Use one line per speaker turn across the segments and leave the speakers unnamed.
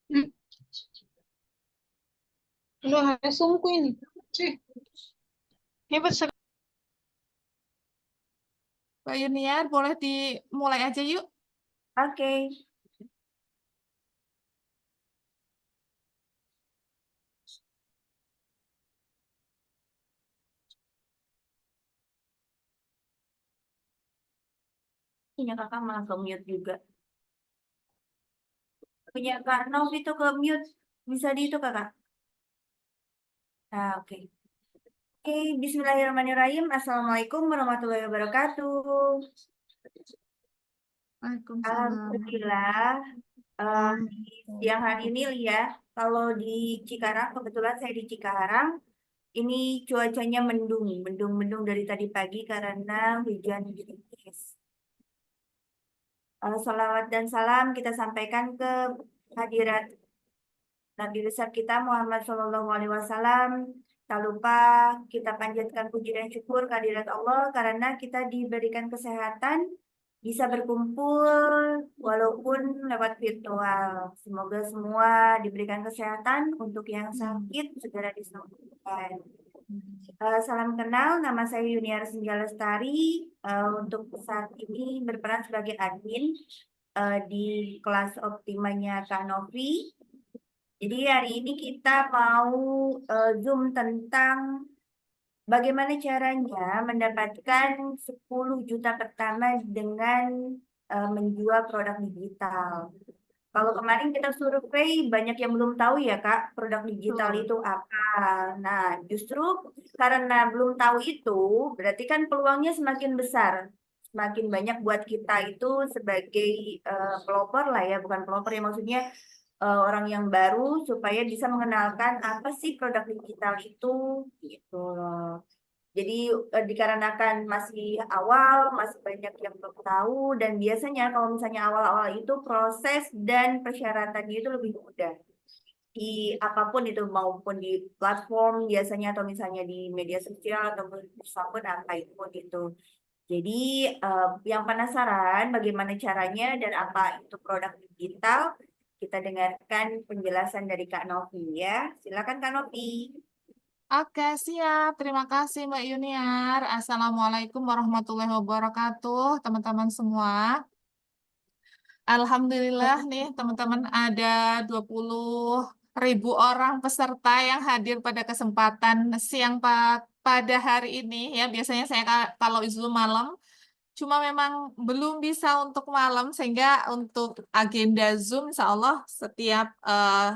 Hmm. Udah ada sungku ini. Cih, hebat sekali. Pak Yuniar, boleh dimulai aja yuk.
Oke. Punya kakak malah ke mute juga. Punya Kak Nov itu ke mute. Bisa di itu kakak. Nah, oke. Oke, Bismillahirrahmanirrahim. Assalamualaikum warahmatullahi wabarakatuh.
Waalaikumsalam.
Alhamdulillah. Di siang hari ini ya, kalau di Cikarang, kebetulan saya di Cikarang, ini cuacanya mendung dari tadi pagi karena hujan gerimis. Salawat dan salam kita sampaikan ke hadirat Nabi besar kita Muhammad Shallallahu Alaihi Wasallam. Tak lupa kita panjatkan puji dan syukur kehadirat Allah karena kita diberikan kesehatan, bisa berkumpul walaupun lewat virtual. Semoga semua diberikan kesehatan, untuk yang sakit segera disembuhkan. Salam kenal, nama saya Yuniar Senja Lestari. Untuk saat ini berperan sebagai admin di kelas optimanya Kak Novi. Jadi hari ini kita mau Zoom tentang bagaimana caranya mendapatkan 10 juta pertama dengan menjual produk digital. Kalau kemarin kita survei, banyak yang belum tahu ya Kak, produk digital
Betul.
itu apa. Nah, justru karena belum tahu itu, berarti kan peluangnya semakin besar. Semakin banyak buat kita itu sebagai pelopor lah ya, bukan pelopor ya, maksudnya orang yang baru supaya bisa mengenalkan apa sih produk digital itu gitu loh. Jadi dikarenakan masih awal, masih banyak yang belum tahu dan biasanya kalau misalnya awal-awal itu proses dan persyaratannya itu lebih mudah. Di apapun itu maupun di platform biasanya atau misalnya di media sosial ataupun apapun apa itu. Jadi yang penasaran bagaimana caranya dan apa itu produk digital, kita dengarkan penjelasan dari Kak Novi ya. Silakan Kak Novi.
Oke, siap. Terima kasih Mbak Yuniar. Assalamualaikum warahmatullahi wabarakatuh, teman-teman semua. Alhamdulillah nih, teman-teman, ada 20.000 orang peserta yang hadir pada kesempatan siang pada hari ini. Ya, biasanya saya kalau Zoom malam, cuma memang belum bisa untuk malam, sehingga untuk agenda Zoom, insya Allah setiap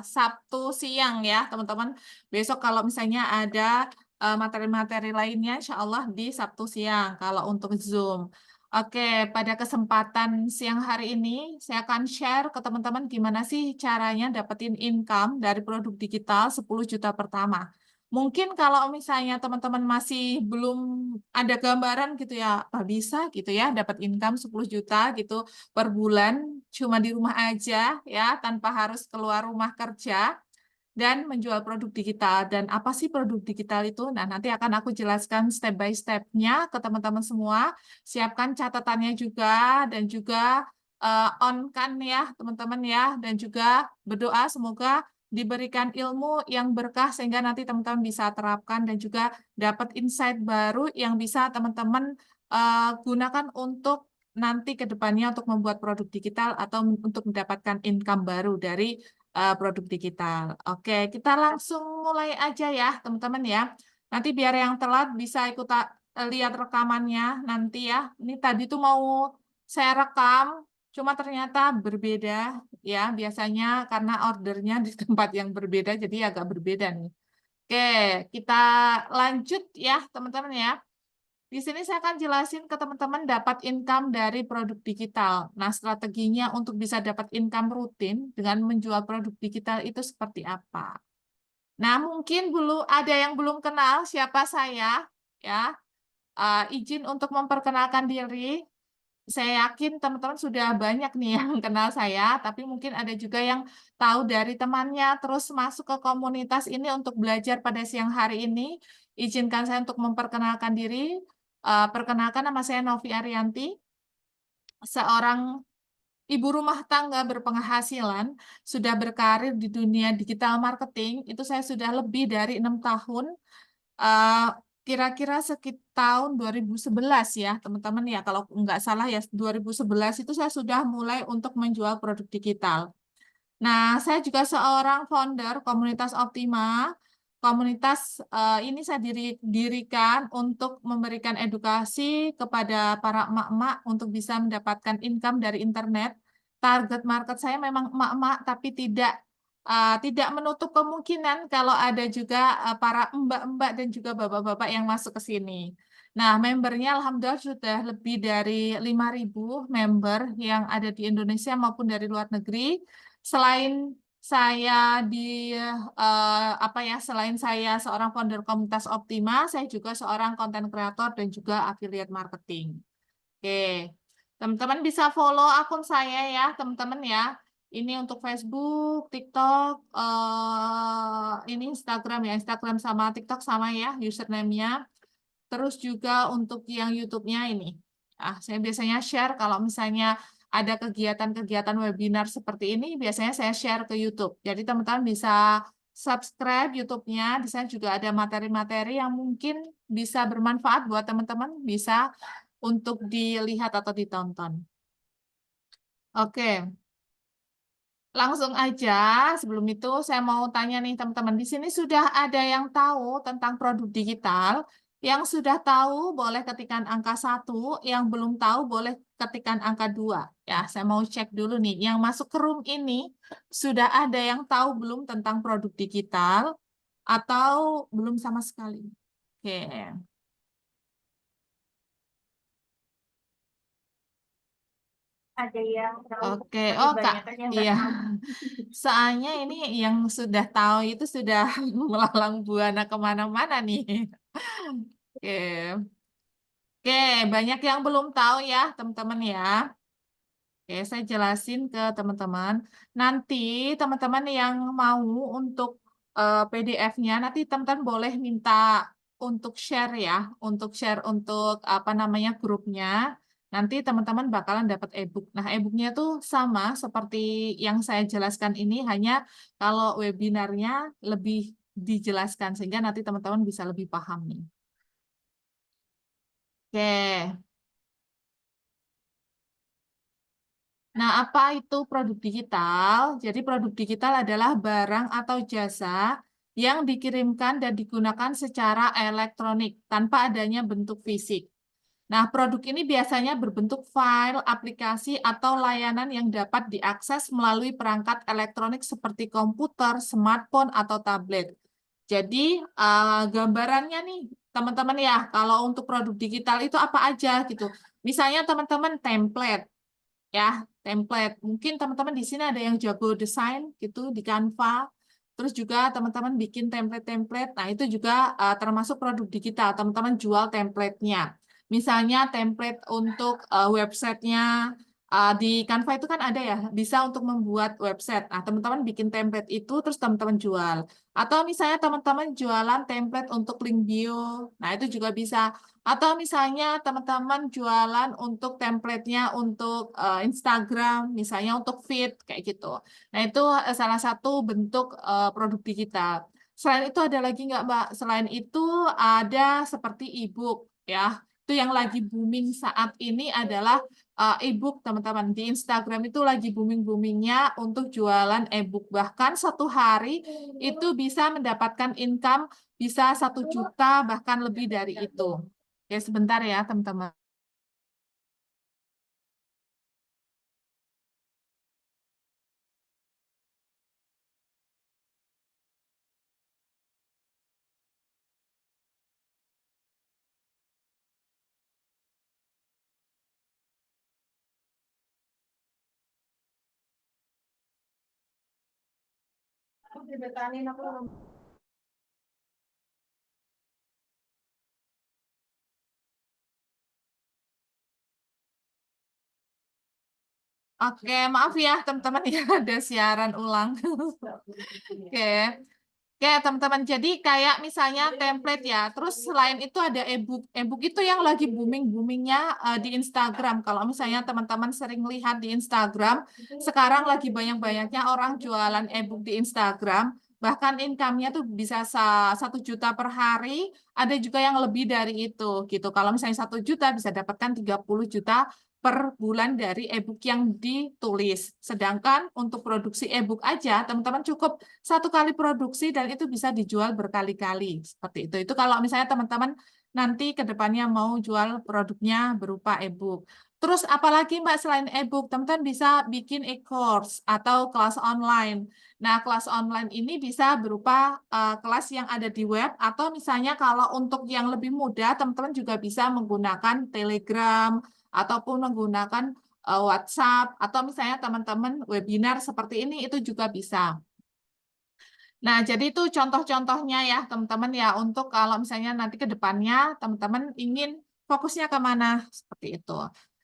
Sabtu siang ya, teman-teman. Besok kalau misalnya ada materi-materi lainnya, insya Allah di Sabtu siang kalau untuk Zoom. Oke, pada kesempatan siang hari ini, saya akan share ke teman-teman gimana sih caranya dapetin income dari produk digital 10 juta pertama. Mungkin kalau misalnya teman-teman masih belum ada gambaran gitu ya, apa bisa gitu ya dapat income 10 juta gitu per bulan cuma di rumah aja ya tanpa harus keluar rumah kerja dan menjual produk digital. Dan apa sih produk digital itu? Nah, nanti akan aku jelaskan step by step-nya ke teman-teman semua. Siapkan catatannya juga dan juga on-kan ya teman-teman ya dan juga berdoa semoga diberikan ilmu yang berkah sehingga nanti teman-teman bisa terapkan dan juga dapat insight baru yang bisa teman-teman gunakan untuk nanti ke depannya untuk membuat produk digital atau untuk mendapatkan income baru dari produk digital. Oke, kita langsung mulai aja ya teman-teman ya. Nanti biar yang telat bisa ikut lihat rekamannya nanti ya. Ini tadi tuh mau saya rekam, cuma ternyata berbeda ya. Biasanya karena ordernya di tempat yang berbeda, jadi agak berbeda nih. Oke, kita lanjut ya teman-teman ya. Di sini saya akan jelasin ke teman-teman dapat income dari produk digital. Nah, strateginya untuk bisa dapat income rutin dengan menjual produk digital itu seperti apa? Nah, mungkin ada yang belum kenal siapa saya, ya. Izin untuk memperkenalkan diri. Saya yakin teman-teman sudah banyak nih yang kenal saya, tapi mungkin ada juga yang tahu dari temannya, terus masuk ke komunitas ini untuk belajar pada siang hari ini. Izinkan saya untuk memperkenalkan diri. Perkenalkan nama saya Novi Arianti, seorang ibu rumah tangga berpenghasilan, sudah berkarir di dunia digital marketing, itu saya sudah lebih dari 6 tahun. eh, Kira-kira sekitar tahun 2011 ya, teman-teman ya. Kalau nggak salah ya, 2011 itu saya sudah mulai untuk menjual produk digital. Nah, saya juga seorang founder komunitas Optima. Komunitas ini saya dirikan untuk memberikan edukasi kepada para emak-emak untuk bisa mendapatkan income dari internet. Target market saya memang emak-emak, tapi tidak menutup kemungkinan kalau ada juga para mbak-mbak dan juga bapak-bapak yang masuk ke sini. Nah, membernya alhamdulillah sudah lebih dari 5.000 member yang ada di Indonesia maupun dari luar negeri. Selain saya selain saya seorang founder komunitas Optima, saya juga seorang konten kreator dan juga affiliate marketing. Oke, teman-teman bisa follow akun saya ya, teman-teman ya. Ini untuk Facebook, TikTok, ini Instagram ya, Instagram sama TikTok sama ya username-nya. Terus juga untuk yang YouTube-nya ini. Saya biasanya share kalau misalnya ada kegiatan-kegiatan webinar seperti ini, biasanya saya share ke YouTube. Jadi teman-teman bisa subscribe YouTube-nya. Di sana juga ada materi-materi yang mungkin bisa bermanfaat buat teman-teman, bisa untuk dilihat atau ditonton. Oke, langsung aja. Sebelum itu saya mau tanya nih teman-teman, di sini sudah ada yang tahu tentang produk digital? Yang sudah tahu boleh ketikkan angka 1, yang belum tahu boleh ketikkan angka 2. Ya, saya mau cek dulu nih. Yang masuk ke room ini sudah ada yang tahu belum tentang produk digital atau belum sama sekali? Oke.
Ada yang tahu,
Oke,
tapi
oh Kak,
banyak kan yang nggak
iya.
tahu.
Soalnya ini yang sudah tahu itu sudah melalang buana kemana-mana nih. Oke, oke, banyak yang belum tahu ya, teman-teman ya. Oke, saya jelasin ke teman-teman. Nanti teman-teman yang mau untuk PDF-nya, nanti teman-teman boleh minta untuk share ya, untuk share untuk apa namanya grupnya. Nanti teman-teman bakalan dapat e-book. Nah, e-booknya tuh sama seperti yang saya jelaskan ini, hanya kalau webinarnya lebih dijelaskan sehingga nanti teman-teman bisa lebih paham nih. Oke. Nah, apa itu produk digital? Jadi produk digital adalah barang atau jasa yang dikirimkan dan digunakan secara elektronik tanpa adanya bentuk fisik. Nah, produk ini biasanya berbentuk file, aplikasi, atau layanan yang dapat diakses melalui perangkat elektronik seperti komputer, smartphone, atau tablet. Jadi, gambarannya nih, teman-teman ya, kalau untuk produk digital itu apa aja gitu. Misalnya teman-teman template ya, template. Mungkin teman-teman di sini ada yang jago desain gitu di Canva. Terus juga teman-teman bikin template-template. Nah, itu juga termasuk produk digital. Teman-teman jual template-nya. Misalnya template untuk websitenya di Canva itu kan ada ya, bisa untuk membuat website. Nah, teman-teman bikin template itu terus teman-teman jual. Atau misalnya teman-teman jualan template untuk link bio. Nah, itu juga bisa. Atau misalnya teman-teman jualan untuk template-nya untuk Instagram, misalnya untuk feed, kayak gitu. Nah, itu salah satu bentuk produk digital. Selain itu ada lagi nggak, Mbak? Selain itu ada seperti e-book, ya. Itu yang lagi booming saat ini adalah e-book, teman-teman. Di Instagram itu lagi booming-boomingnya untuk jualan e-book. Bahkan satu hari itu bisa mendapatkan income bisa 1 juta, bahkan lebih dari itu. Oke, sebentar ya, teman-teman. Oke, maaf ya, teman-teman ya, ada siaran ulang. Oke. Oke, teman-teman. Jadi kayak misalnya template ya. Terus selain itu ada e-book. E-book itu yang lagi booming-boomingnya di Instagram. Kalau misalnya teman-teman sering lihat di Instagram, sekarang lagi banyak-banyaknya orang jualan e-book di Instagram. Bahkan income-nya tuh bisa 1 juta per hari. Ada juga yang lebih dari itu gitu. Kalau misalnya 1 juta bisa dapatkan 30 juta per bulan dari e-book yang ditulis. Sedangkan untuk produksi e-book aja, teman-teman cukup 1 kali produksi dan itu bisa dijual berkali-kali. Seperti itu. Itu kalau misalnya teman-teman nanti ke depannya mau jual produknya berupa e-book. Terus apalagi Mbak selain e-book, teman-teman bisa bikin e-course atau kelas online. Nah, kelas online ini bisa berupa kelas yang ada di web atau misalnya kalau untuk yang lebih mudah, teman-teman juga bisa menggunakan Telegram ataupun menggunakan WhatsApp atau misalnya teman-teman webinar seperti ini itu juga bisa. Nah, jadi itu contoh-contohnya ya, teman-teman ya, untuk kalau misalnya nanti ke depannya teman-teman ingin fokusnya kemana, seperti itu.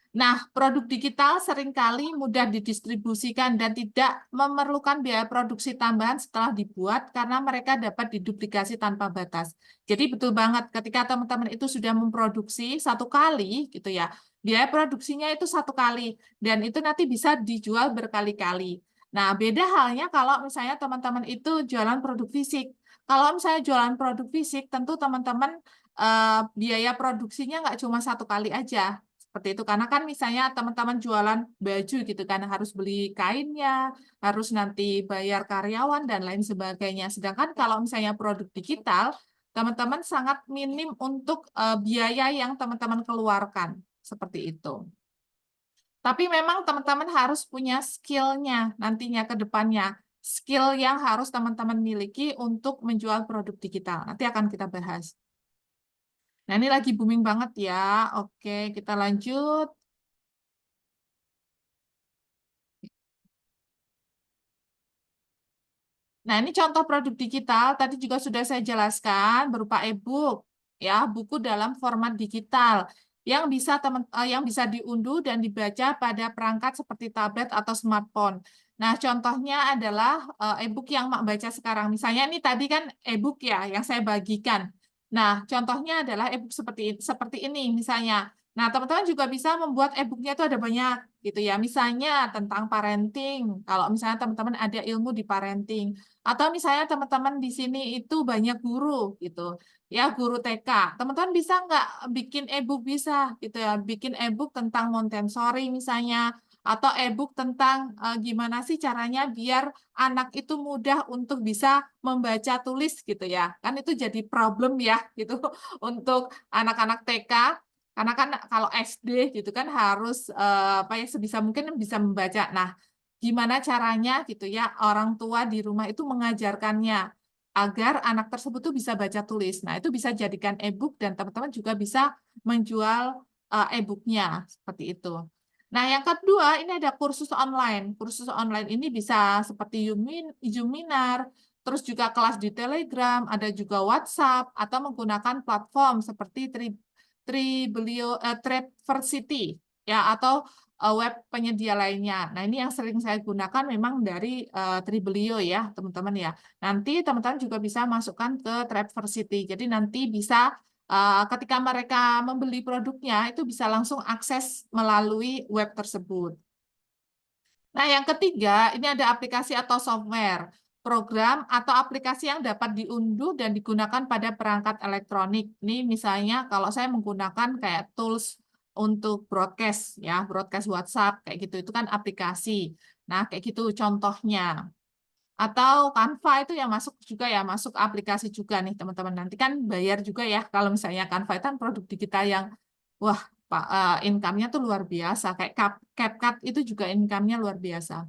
Nah, produk digital seringkali mudah didistribusikan dan tidak memerlukan biaya produksi tambahan setelah dibuat karena mereka dapat diduplikasi tanpa batas. Jadi betul banget ketika teman-teman itu sudah memproduksi 1 kali gitu ya, biaya produksinya itu 1 kali dan itu nanti bisa dijual berkali-kali. Nah, beda halnya kalau misalnya teman-teman itu jualan produk fisik. Kalau misalnya jualan produk fisik, tentu teman-teman biaya produksinya nggak cuma 1 kali aja. Seperti itu. Karena kan misalnya teman-teman jualan baju gitu kan, harus beli kainnya, harus nanti bayar karyawan, dan lain sebagainya. Sedangkan kalau misalnya produk digital, teman-teman sangat minim untuk biaya yang teman-teman keluarkan. Seperti itu. Tapi memang teman-teman harus punya skill-nya nantinya ke depannya. Skill yang harus teman-teman miliki untuk menjual produk digital. Nanti akan kita bahas. Nah, ini lagi booming banget ya. Oke, kita lanjut. Nah, ini contoh produk digital. Tadi juga sudah saya jelaskan berupa e-book, ya, buku dalam format digital yang bisa diunduh dan dibaca pada perangkat seperti tablet atau smartphone. Nah, contohnya adalah e-book yang Mak baca sekarang. Misalnya ini tadi kan e-book ya yang saya bagikan. Nah, contohnya adalah e-book seperti seperti ini misalnya. Nah, teman-teman juga bisa membuat e-booknya itu ada banyak gitu ya. Misalnya tentang parenting. Kalau misalnya teman-teman ada ilmu di parenting, atau misalnya teman-teman di sini itu banyak guru gitu, ya guru TK. Teman-teman bisa nggak bikin e-book bisa gitu ya, bikin e-book tentang Montessori misalnya, atau e-book tentang gimana sih caranya biar anak itu mudah untuk bisa membaca tulis gitu ya. Kan itu jadi problem ya gitu untuk anak-anak TK. Karena kan kalau SD gitu kan harus apa ya sebisa mungkin bisa membaca. Nah, gimana caranya gitu ya orang tua di rumah itu mengajarkannya agar anak tersebut tuh bisa baca tulis. Nah, itu bisa jadikan e-book dan teman-teman juga bisa menjual e-booknya seperti itu. Nah, yang kedua ini ada kursus online. Kursus online ini bisa seperti Yuminar, terus juga kelas di Telegram, ada juga WhatsApp atau menggunakan platform seperti Triversity ya atau web penyedia lainnya. Nah, ini yang sering saya gunakan memang dari Tribelio ya, teman-teman ya. Nanti teman-teman juga bisa masukkan ke Triversity. Jadi nanti bisa ketika mereka membeli produknya itu bisa langsung akses melalui web tersebut. Nah, yang ketiga, ini ada aplikasi atau software, program atau aplikasi yang dapat diunduh dan digunakan pada perangkat elektronik. Ini misalnya kalau saya menggunakan kayak tools untuk broadcast, ya, broadcast WhatsApp, kayak gitu, itu kan aplikasi. Nah, kayak gitu contohnya. Atau Canva itu yang masuk juga ya, masuk aplikasi juga nih teman-teman. Nanti kan bayar juga ya, kalau misalnya Canva itu kan produk digital yang, wah, Pak, income-nya tuh luar biasa. Kayak CapCut itu juga income-nya luar biasa.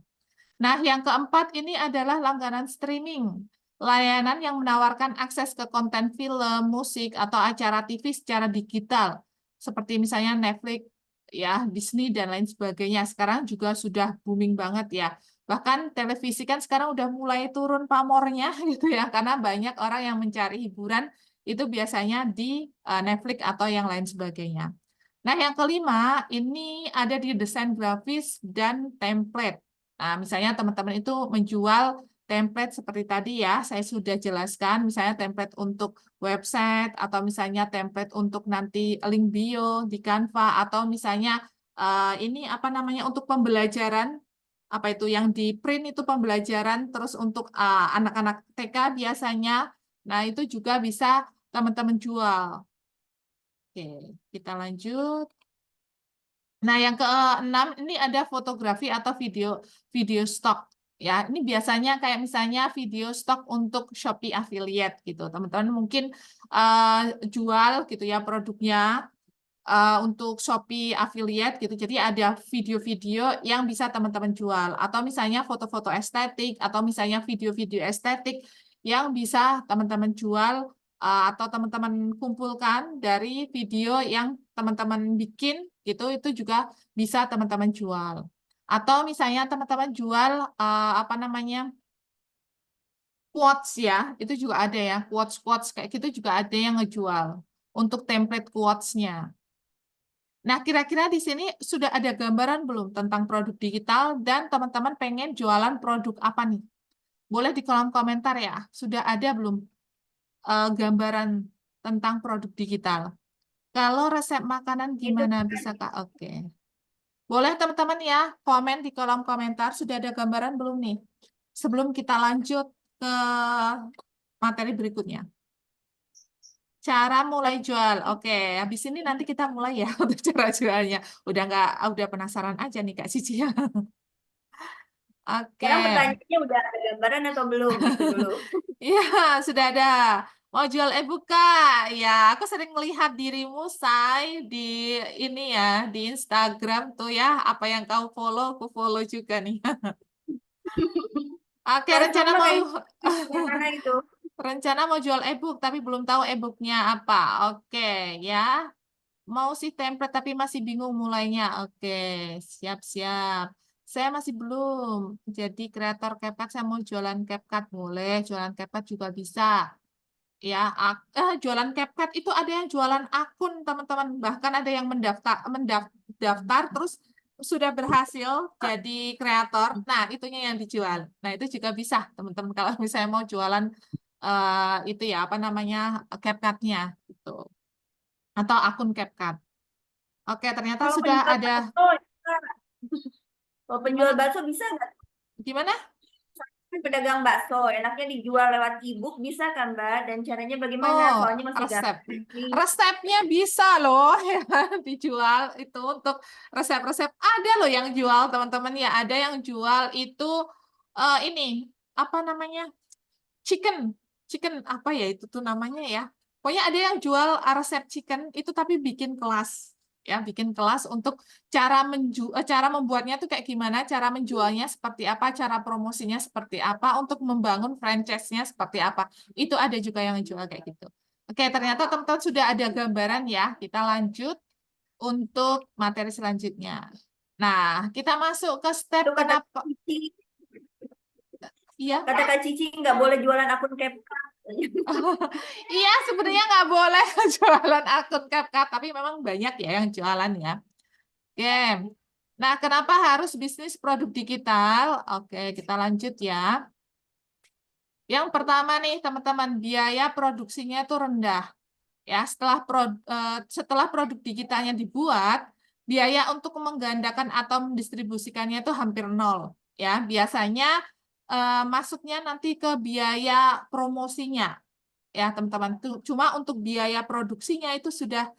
Nah, yang keempat ini adalah langganan streaming. Layanan yang menawarkan akses ke konten film, musik, atau acara TV secara digital. Seperti misalnya Netflix, ya, Disney, dan lain sebagainya. Sekarang juga sudah booming banget ya. Bahkan televisi kan sekarang udah mulai turun pamornya gitu ya. Karena banyak orang yang mencari hiburan itu biasanya di Netflix atau yang lain sebagainya. Nah, yang kelima, ini ada di desain grafis dan template. Nah, misalnya teman-teman itu menjual template seperti tadi ya, saya sudah jelaskan, misalnya template untuk website, atau misalnya template untuk nanti link bio di Canva, atau misalnya ini apa namanya untuk pembelajaran, apa itu yang di print itu pembelajaran, terus untuk anak-anak TK biasanya, nah itu juga bisa teman-teman jual. Oke, kita lanjut. Nah, yang keenam ini ada fotografi atau video stock. Ya, ini biasanya kayak misalnya video stock untuk Shopee affiliate gitu. Teman-teman mungkin jual gitu ya produknya untuk Shopee affiliate gitu. Jadi ada video-video yang bisa teman-teman jual atau misalnya foto-foto estetik atau misalnya video-video estetik yang bisa teman-teman jual atau teman-teman kumpulkan dari video yang teman-teman bikin gitu itu juga bisa teman-teman jual. Atau misalnya teman-teman jual apa namanya? Quotes ya, itu juga ada ya, quotes-quotes kayak gitu juga ada yang ngejual untuk template quotes-nya. Nah, kira-kira di sini sudah ada gambaran belum tentang produk digital dan teman-teman pengen jualan produk apa nih? Boleh di kolom komentar ya. Sudah ada belum gambaran tentang produk digital? Kalau resep makanan
Itu
gimana bisa Kak? Oke. Boleh teman-teman ya, komen di kolom komentar sudah ada gambaran belum nih? Sebelum kita lanjut ke materi berikutnya. Cara mulai jual. Oke, habis ini nanti kita mulai ya untuk cara jualnya. Udah penasaran aja nih Kak Cici ya. Oke.
sekarang pertanyaannya udah ada gambaran atau belum itu dulu.
Iya, sudah ada. Mau jual e-book Kak? Ya, aku sering melihat dirimu say di ini ya, di Instagram tuh ya. Apa yang kau follow, aku follow juga nih. Oke, rencana
Rasulullah
mau
kayak yang mana itu?
rencana mau jual e-book tapi belum tahu e-booknya apa. Oke, ya. Mau sih template tapi masih bingung mulainya. Oke, siap-siap. Saya masih belum jadi kreator CapCut. Saya mau jualan CapCut boleh, jualan CapCut juga bisa. Ya, jualan CapCut itu ada yang jualan akun teman-teman. Bahkan ada yang mendaftar terus sudah berhasil jadi kreator. Nah, itunya yang dijual. Nah, itu juga bisa teman-teman kalau misalnya mau jualan itu ya apa namanya CapCut-nya gitu atau akun CapCut. Oke, ternyata
Kalau
sudah
penjual
ada.
bakso, bisa. Kalau penjual
Gimana?
bakso bisa nggak?
Gimana?
Kan pedagang bakso, enaknya dijual lewat e-book bisa kan, Mbak? Dan caranya bagaimana?
Oh,
Soalnya masih
resep.
gampang sih.
Resepnya bisa loh ya, dijual itu untuk resep-resep. Ada loh yang jual, teman-teman ya. Ada yang jual itu ini apa namanya? Chicken. Chicken apa ya itu tuh namanya ya. Pokoknya ada yang jual resep chicken itu tapi bikin kelas. Ya, bikin kelas untuk cara membuatnya tuh kayak gimana, cara menjualnya seperti apa, cara promosinya seperti apa, untuk membangun franchise-nya seperti apa. Itu ada juga yang jual kayak gitu. Oke, ternyata teman-teman sudah ada gambaran ya. Kita lanjut untuk materi selanjutnya. Nah, kita masuk ke step
Itu
kenapa. Iya.
kata Kak Cici nggak boleh jualan akun CapCut.
Iya, sebenarnya nggak boleh jualan akun CapCut, tapi memang banyak ya yang jualan ya. Oke. Nah, kenapa harus bisnis produk digital? Oke, kita lanjut ya. Yang pertama nih, teman-teman, biaya produksinya itu rendah. Ya, setelah produk digitalnya dibuat, biaya untuk menggandakan atau mendistribusikannya itu hampir nol. Ya, biasanya masuknya nanti ke biaya promosinya. Ya teman-teman, cuma untuk biaya produksinya itu sudah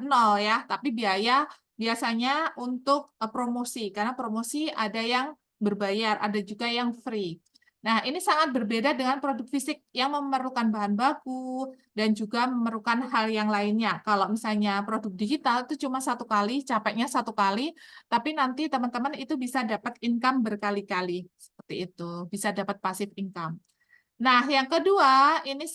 nol ya, tapi biaya biasanya untuk promosi, karena promosi ada yang berbayar, ada juga yang free. Nah, ini sangat berbeda dengan produk fisik yang memerlukan bahan baku dan juga memerlukan hal yang lainnya. Kalau misalnya produk digital itu cuma satu kali, capeknya satu kali, tapi nanti teman-teman itu bisa dapat income berkali-kali, seperti itu, bisa dapat passive income. Nah, yang kedua, ini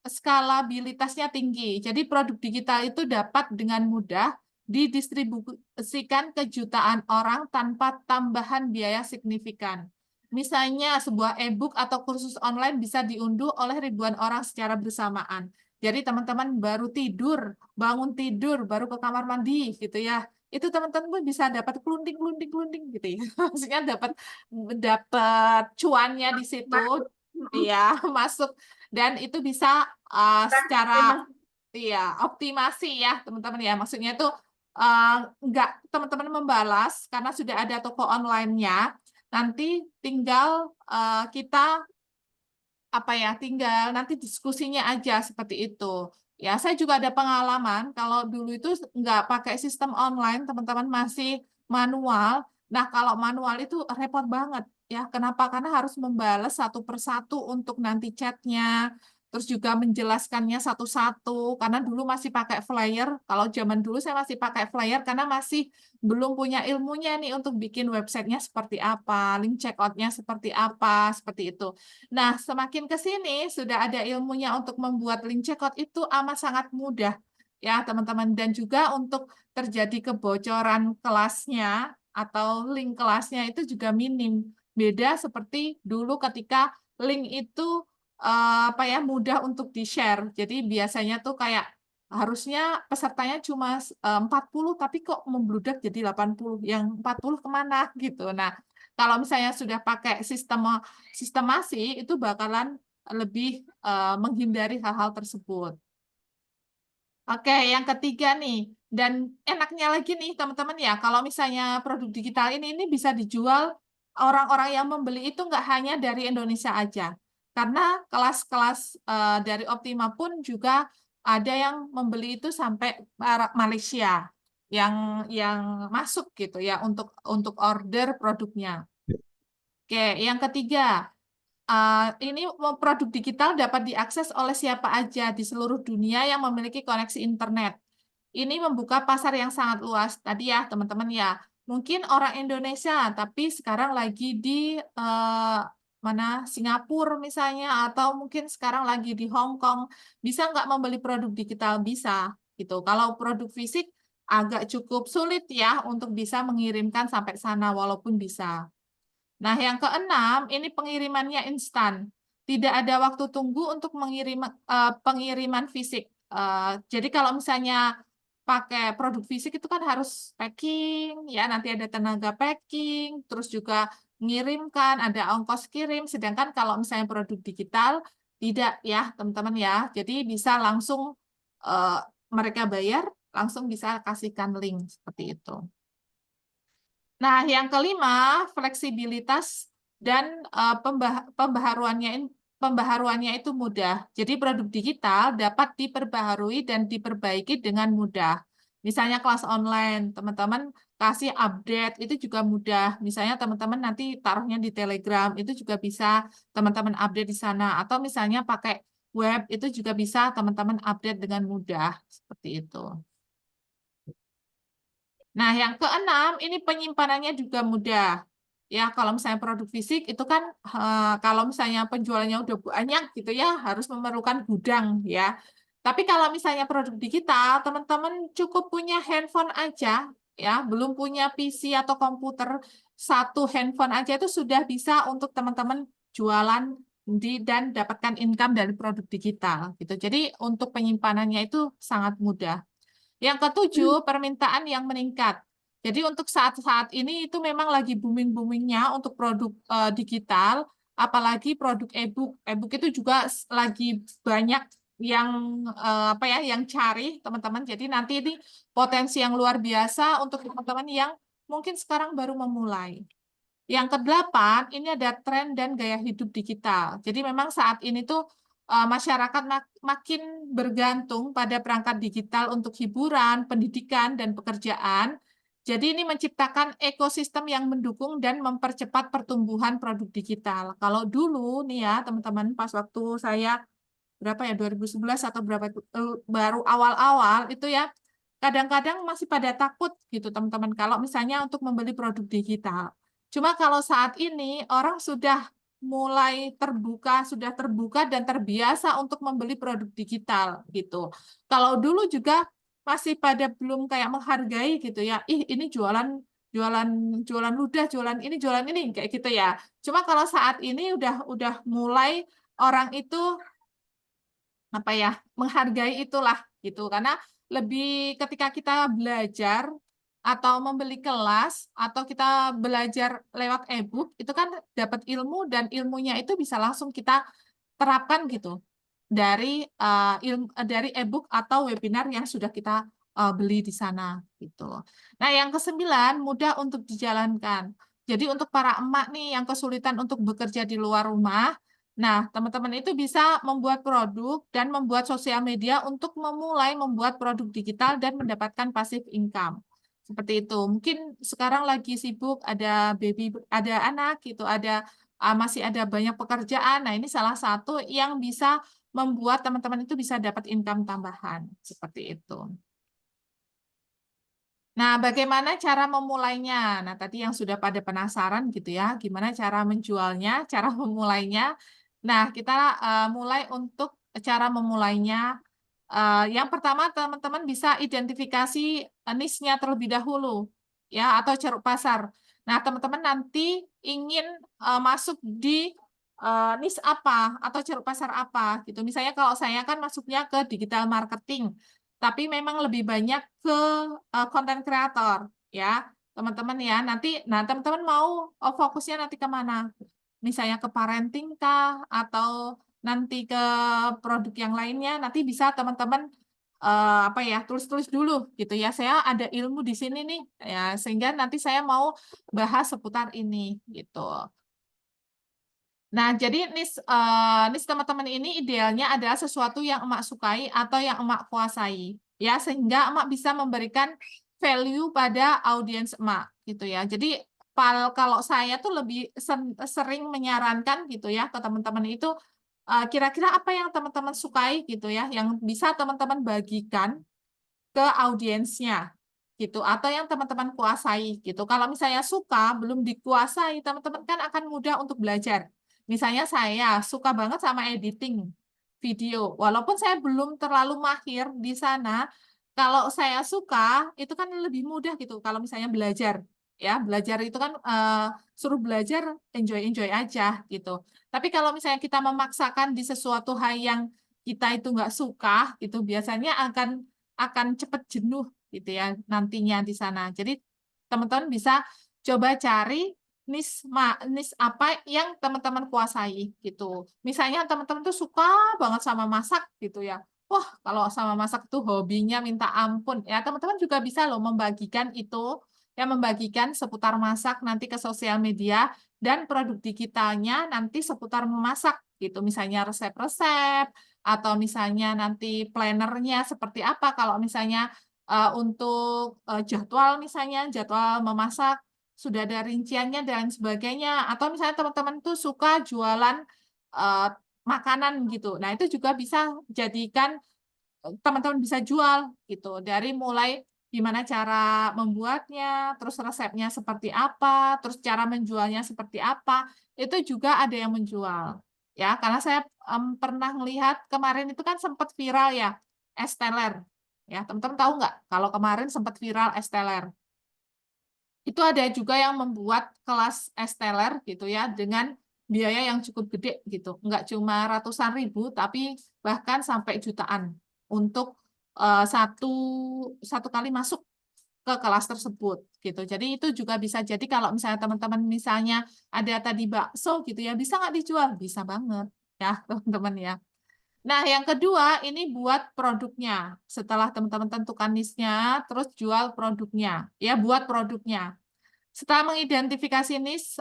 skalabilitasnya tinggi. Jadi produk digital itu dapat dengan mudah didistribusikan ke jutaan orang tanpa tambahan biaya signifikan. Misalnya, sebuah e-book atau kursus online bisa diunduh oleh ribuan orang secara bersamaan. Jadi teman-teman baru tidur, bangun tidur, baru ke kamar mandi gitu ya. Itu teman-teman bisa dapat kelunting gitu ya. Maksudnya dapat dapat cuannya di situ,
Masuk.
ya masuk dan itu bisa
Kan
secara
memang
iya optimasi ya teman-teman ya. Maksudnya itu eh, nggak teman-teman membalas karena sudah ada toko online-nya. Nanti tinggal kita apa ya, tinggal nanti diskusinya aja seperti itu. Ya, saya juga ada pengalaman kalau dulu itu nggak pakai sistem online, teman-teman masih manual. Nah, kalau manual itu repot banget ya. Kenapa? Karena harus membalas satu persatu untuk nanti chatnya, terus juga menjelaskannya satu-satu. Karena dulu masih pakai flyer. Kalau zaman dulu saya masih pakai flyer karena masih belum punya ilmunya nih untuk bikin websitenya seperti apa, link checkoutnya seperti apa, seperti itu. Nah, semakin ke sini sudah ada ilmunya untuk membuat link checkout itu amat sangat mudah ya, teman-teman. Dan juga untuk terjadi kebocoran kelasnya atau link kelasnya itu juga minim. Beda seperti dulu ketika link itu apa ya mudah untuk di-share. Jadi biasanya tuh kayak harusnya pesertanya cuma 40 tapi kok membludak jadi 80. Yang 40 kemana gitu. Nah, kalau misalnya sudah pakai sistemasi itu bakalan lebih menghindari hal-hal tersebut. Oke, yang ketiga nih, dan enaknya lagi nih teman-teman ya, kalau misalnya produk digital ini bisa dijual orang-orang yang membeli itu nggak hanya dari Indonesia aja, karena kelas-kelas dari Optima pun juga ada yang membeli itu sampai Malaysia yang masuk gitu ya untuk order produknya. Oke, yang ketiga, ini produk digital dapat diakses oleh siapa aja di seluruh dunia yang memiliki koneksi internet. Ini membuka pasar yang sangat luas. Tadi ya, teman-teman ya, mungkin orang Indonesia, tapi sekarang lagi di mana Singapura misalnya, atau mungkin sekarang lagi di Hong Kong, bisa nggak membeli produk digital? Bisa, gitu. Kalau produk fisik agak cukup sulit ya untuk bisa mengirimkan sampai sana, walaupun bisa. Nah, yang keenam, ini pengirimannya instan. Tidak ada waktu tunggu untuk pengiriman fisik. Jadi kalau misalnya pakai produk fisik itu kan harus packing, ya nanti ada tenaga packing, terus juga mengirimkan, ada ongkos kirim. Sedangkan kalau misalnya produk digital, tidak ya teman-teman ya. Jadi bisa langsung eh, mereka bayar, langsung bisa kasihkan link seperti itu. Nah, yang kelima, fleksibilitas dan pembaharuannya itu mudah. Jadi produk digital dapat diperbaharui dan diperbaiki dengan mudah. Misalnya kelas online, teman-teman kasih update itu juga mudah. Misalnya teman-teman nanti taruhnya di Telegram, itu juga bisa teman-teman update di sana. Atau misalnya pakai web, itu juga bisa teman-teman update dengan mudah. Seperti itu. Nah, yang keenam, ini penyimpanannya juga mudah. Ya, kalau misalnya produk fisik itu kan kalau misalnya penjualannya udah banyak gitu ya, harus memerlukan gudang ya. Tapi kalau misalnya produk digital, teman-teman cukup punya handphone aja ya, belum punya PC atau komputer, satu handphone aja itu sudah bisa untuk teman-teman jualan dan dapatkan income dari produk digital gitu. Jadi untuk penyimpanannya itu sangat mudah. Yang ketujuh, permintaan yang meningkat. Jadi untuk saat-saat ini itu memang lagi booming-boomingnya untuk produk digital, apalagi produk e-book. E-book itu juga lagi banyak yang apa ya, yang cari teman-teman. Jadi nanti ini potensi yang luar biasa untuk teman-teman yang mungkin sekarang baru memulai. Yang kedelapan, ini ada tren dan gaya hidup digital. Jadi memang saat ini tuh masyarakat makin bergantung pada perangkat digital untuk hiburan, pendidikan, dan pekerjaan. Jadi ini menciptakan ekosistem yang mendukung dan mempercepat pertumbuhan produk digital. Kalau dulu nih ya teman-teman, pas waktu saya berapa ya 2011 atau berapa baru awal-awal itu ya kadang-kadang masih pada takut gitu teman-teman kalau misalnya untuk membeli produk digital. Cuma kalau saat ini orang sudah mulai terbuka, sudah terbuka dan terbiasa untuk membeli produk digital gitu. Kalau dulu juga masih pada belum kayak menghargai gitu ya. Ih, ini jualan jualan jualan ludah, jualan ini kayak gitu ya. Cuma kalau saat ini udah mulai orang itu apa ya, menghargai itulah gitu. Karena lebih ketika kita belajar atau membeli kelas atau kita belajar lewat e-book itu kan dapat ilmu dan ilmunya itu bisa langsung kita terapkan gitu dari dari e-book atau webinar yang sudah kita beli di sana gitu. Nah, yang kesembilan mudah untuk dijalankan. Jadi untuk para emak nih yang kesulitan untuk bekerja di luar rumah, nah, teman-teman itu bisa membuat produk dan membuat sosial media untuk memulai membuat produk digital dan mendapatkan passive income. Seperti itu. Mungkin sekarang lagi sibuk, ada baby, ada anak gitu, ada masih ada banyak pekerjaan. Nah, ini salah satu yang bisa membuat teman-teman itu bisa dapat income tambahan. Seperti itu. Nah, bagaimana cara memulainya? Nah, tadi yang sudah pada penasaran gitu ya, gimana cara menjualnya, cara memulainya. Nah, kita mulai untuk cara memulainya. Yang pertama, teman-teman bisa identifikasi niche-nya terlebih dahulu, ya, atau ceruk pasar. Nah, teman-teman nanti ingin masuk di niche apa atau ceruk pasar apa gitu. Misalnya kalau saya kan masuknya ke digital marketing. Tapi memang lebih banyak ke konten kreator ya, teman-teman ya. Nah, teman-teman mau fokusnya nanti ke mana? Misalnya ke parenting kah? Atau nanti ke produk yang lainnya? Nanti bisa teman-teman apa ya, tulis-tulis dulu gitu ya. Saya ada ilmu di sini nih ya, sehingga nanti saya mau bahas seputar ini gitu. Nah, jadi niche teman-teman ini idealnya adalah sesuatu yang emak sukai atau yang emak kuasai, ya, sehingga emak bisa memberikan value pada audiens emak, gitu ya. Jadi, kalau saya tuh lebih sering menyarankan gitu ya ke teman-teman itu, kira-kira apa yang teman-teman sukai gitu ya, yang bisa teman-teman bagikan ke audiensnya, gitu, atau yang teman-teman kuasai, gitu. Kalau misalnya suka, belum dikuasai, teman-teman kan akan mudah untuk belajar. Misalnya saya suka banget sama editing video, walaupun saya belum terlalu mahir di sana, kalau saya suka, itu kan lebih mudah gitu kalau misalnya belajar, ya. Belajar itu kan, suruh belajar, enjoy-enjoy aja, gitu. Tapi kalau misalnya kita memaksakan di sesuatu hal yang kita itu nggak suka, gitu, biasanya akan cepat jenuh gitu ya nantinya di sana. Jadi teman-teman bisa coba cari niche apa yang teman-teman kuasai gitu. Misalnya teman-teman tuh suka banget sama masak gitu ya. Wah, kalau sama masak tuh hobinya minta ampun. Ya, teman-teman juga bisa loh membagikan itu, ya membagikan seputar masak nanti ke sosial media dan produk digitalnya nanti seputar memasak gitu. Misalnya resep-resep atau misalnya nanti planner-nya seperti apa kalau misalnya, untuk, jadwal misalnya, jadwal memasak sudah ada rinciannya dan sebagainya, atau misalnya teman-teman tuh suka jualan, eee, makanan gitu. Nah, itu juga bisa jadikan teman-teman bisa jual gitu, dari mulai gimana cara membuatnya, terus resepnya seperti apa, terus cara menjualnya seperti apa, itu juga ada yang menjual. Ya, karena saya, pernah ngelihat kemarin itu kan sempat viral ya, es teler. Ya, teman-teman tahu nggak kalau kemarin sempat viral es teler? Itu ada juga yang membuat kelas es teler gitu ya, dengan biaya yang cukup gede gitu. Nggak cuma ratusan ribu, tapi bahkan sampai jutaan untuk, satu satu kali masuk ke kelas tersebut, gitu. Jadi itu juga bisa jadi kalau misalnya teman-teman misalnya ada tadi bakso gitu ya, bisa nggak dijual? Bisa banget ya, teman-teman ya. Nah, yang kedua ini buat produknya. Setelah teman-teman tentukan niche-nya, terus jual produknya, ya buat produknya. Setelah mengidentifikasi niche,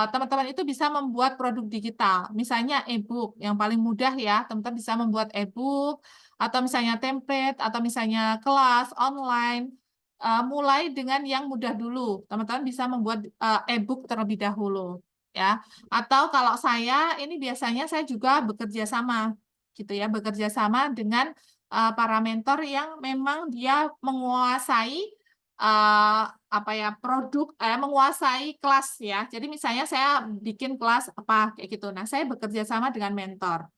teman-teman itu bisa membuat produk digital, misalnya e-book, yang paling mudah ya, teman-teman bisa membuat e-book, atau misalnya template, atau misalnya kelas online, mulai dengan yang mudah dulu, teman-teman bisa membuat, e-book terlebih dahulu, ya. Atau kalau saya, ini biasanya saya juga bekerja sama, gitu ya, bekerja sama dengan, para mentor yang memang dia menguasai, apa ya, menguasai kelas ya. Jadi misalnya saya bikin kelas apa, kayak gitu. Nah, saya bekerja sama dengan mentor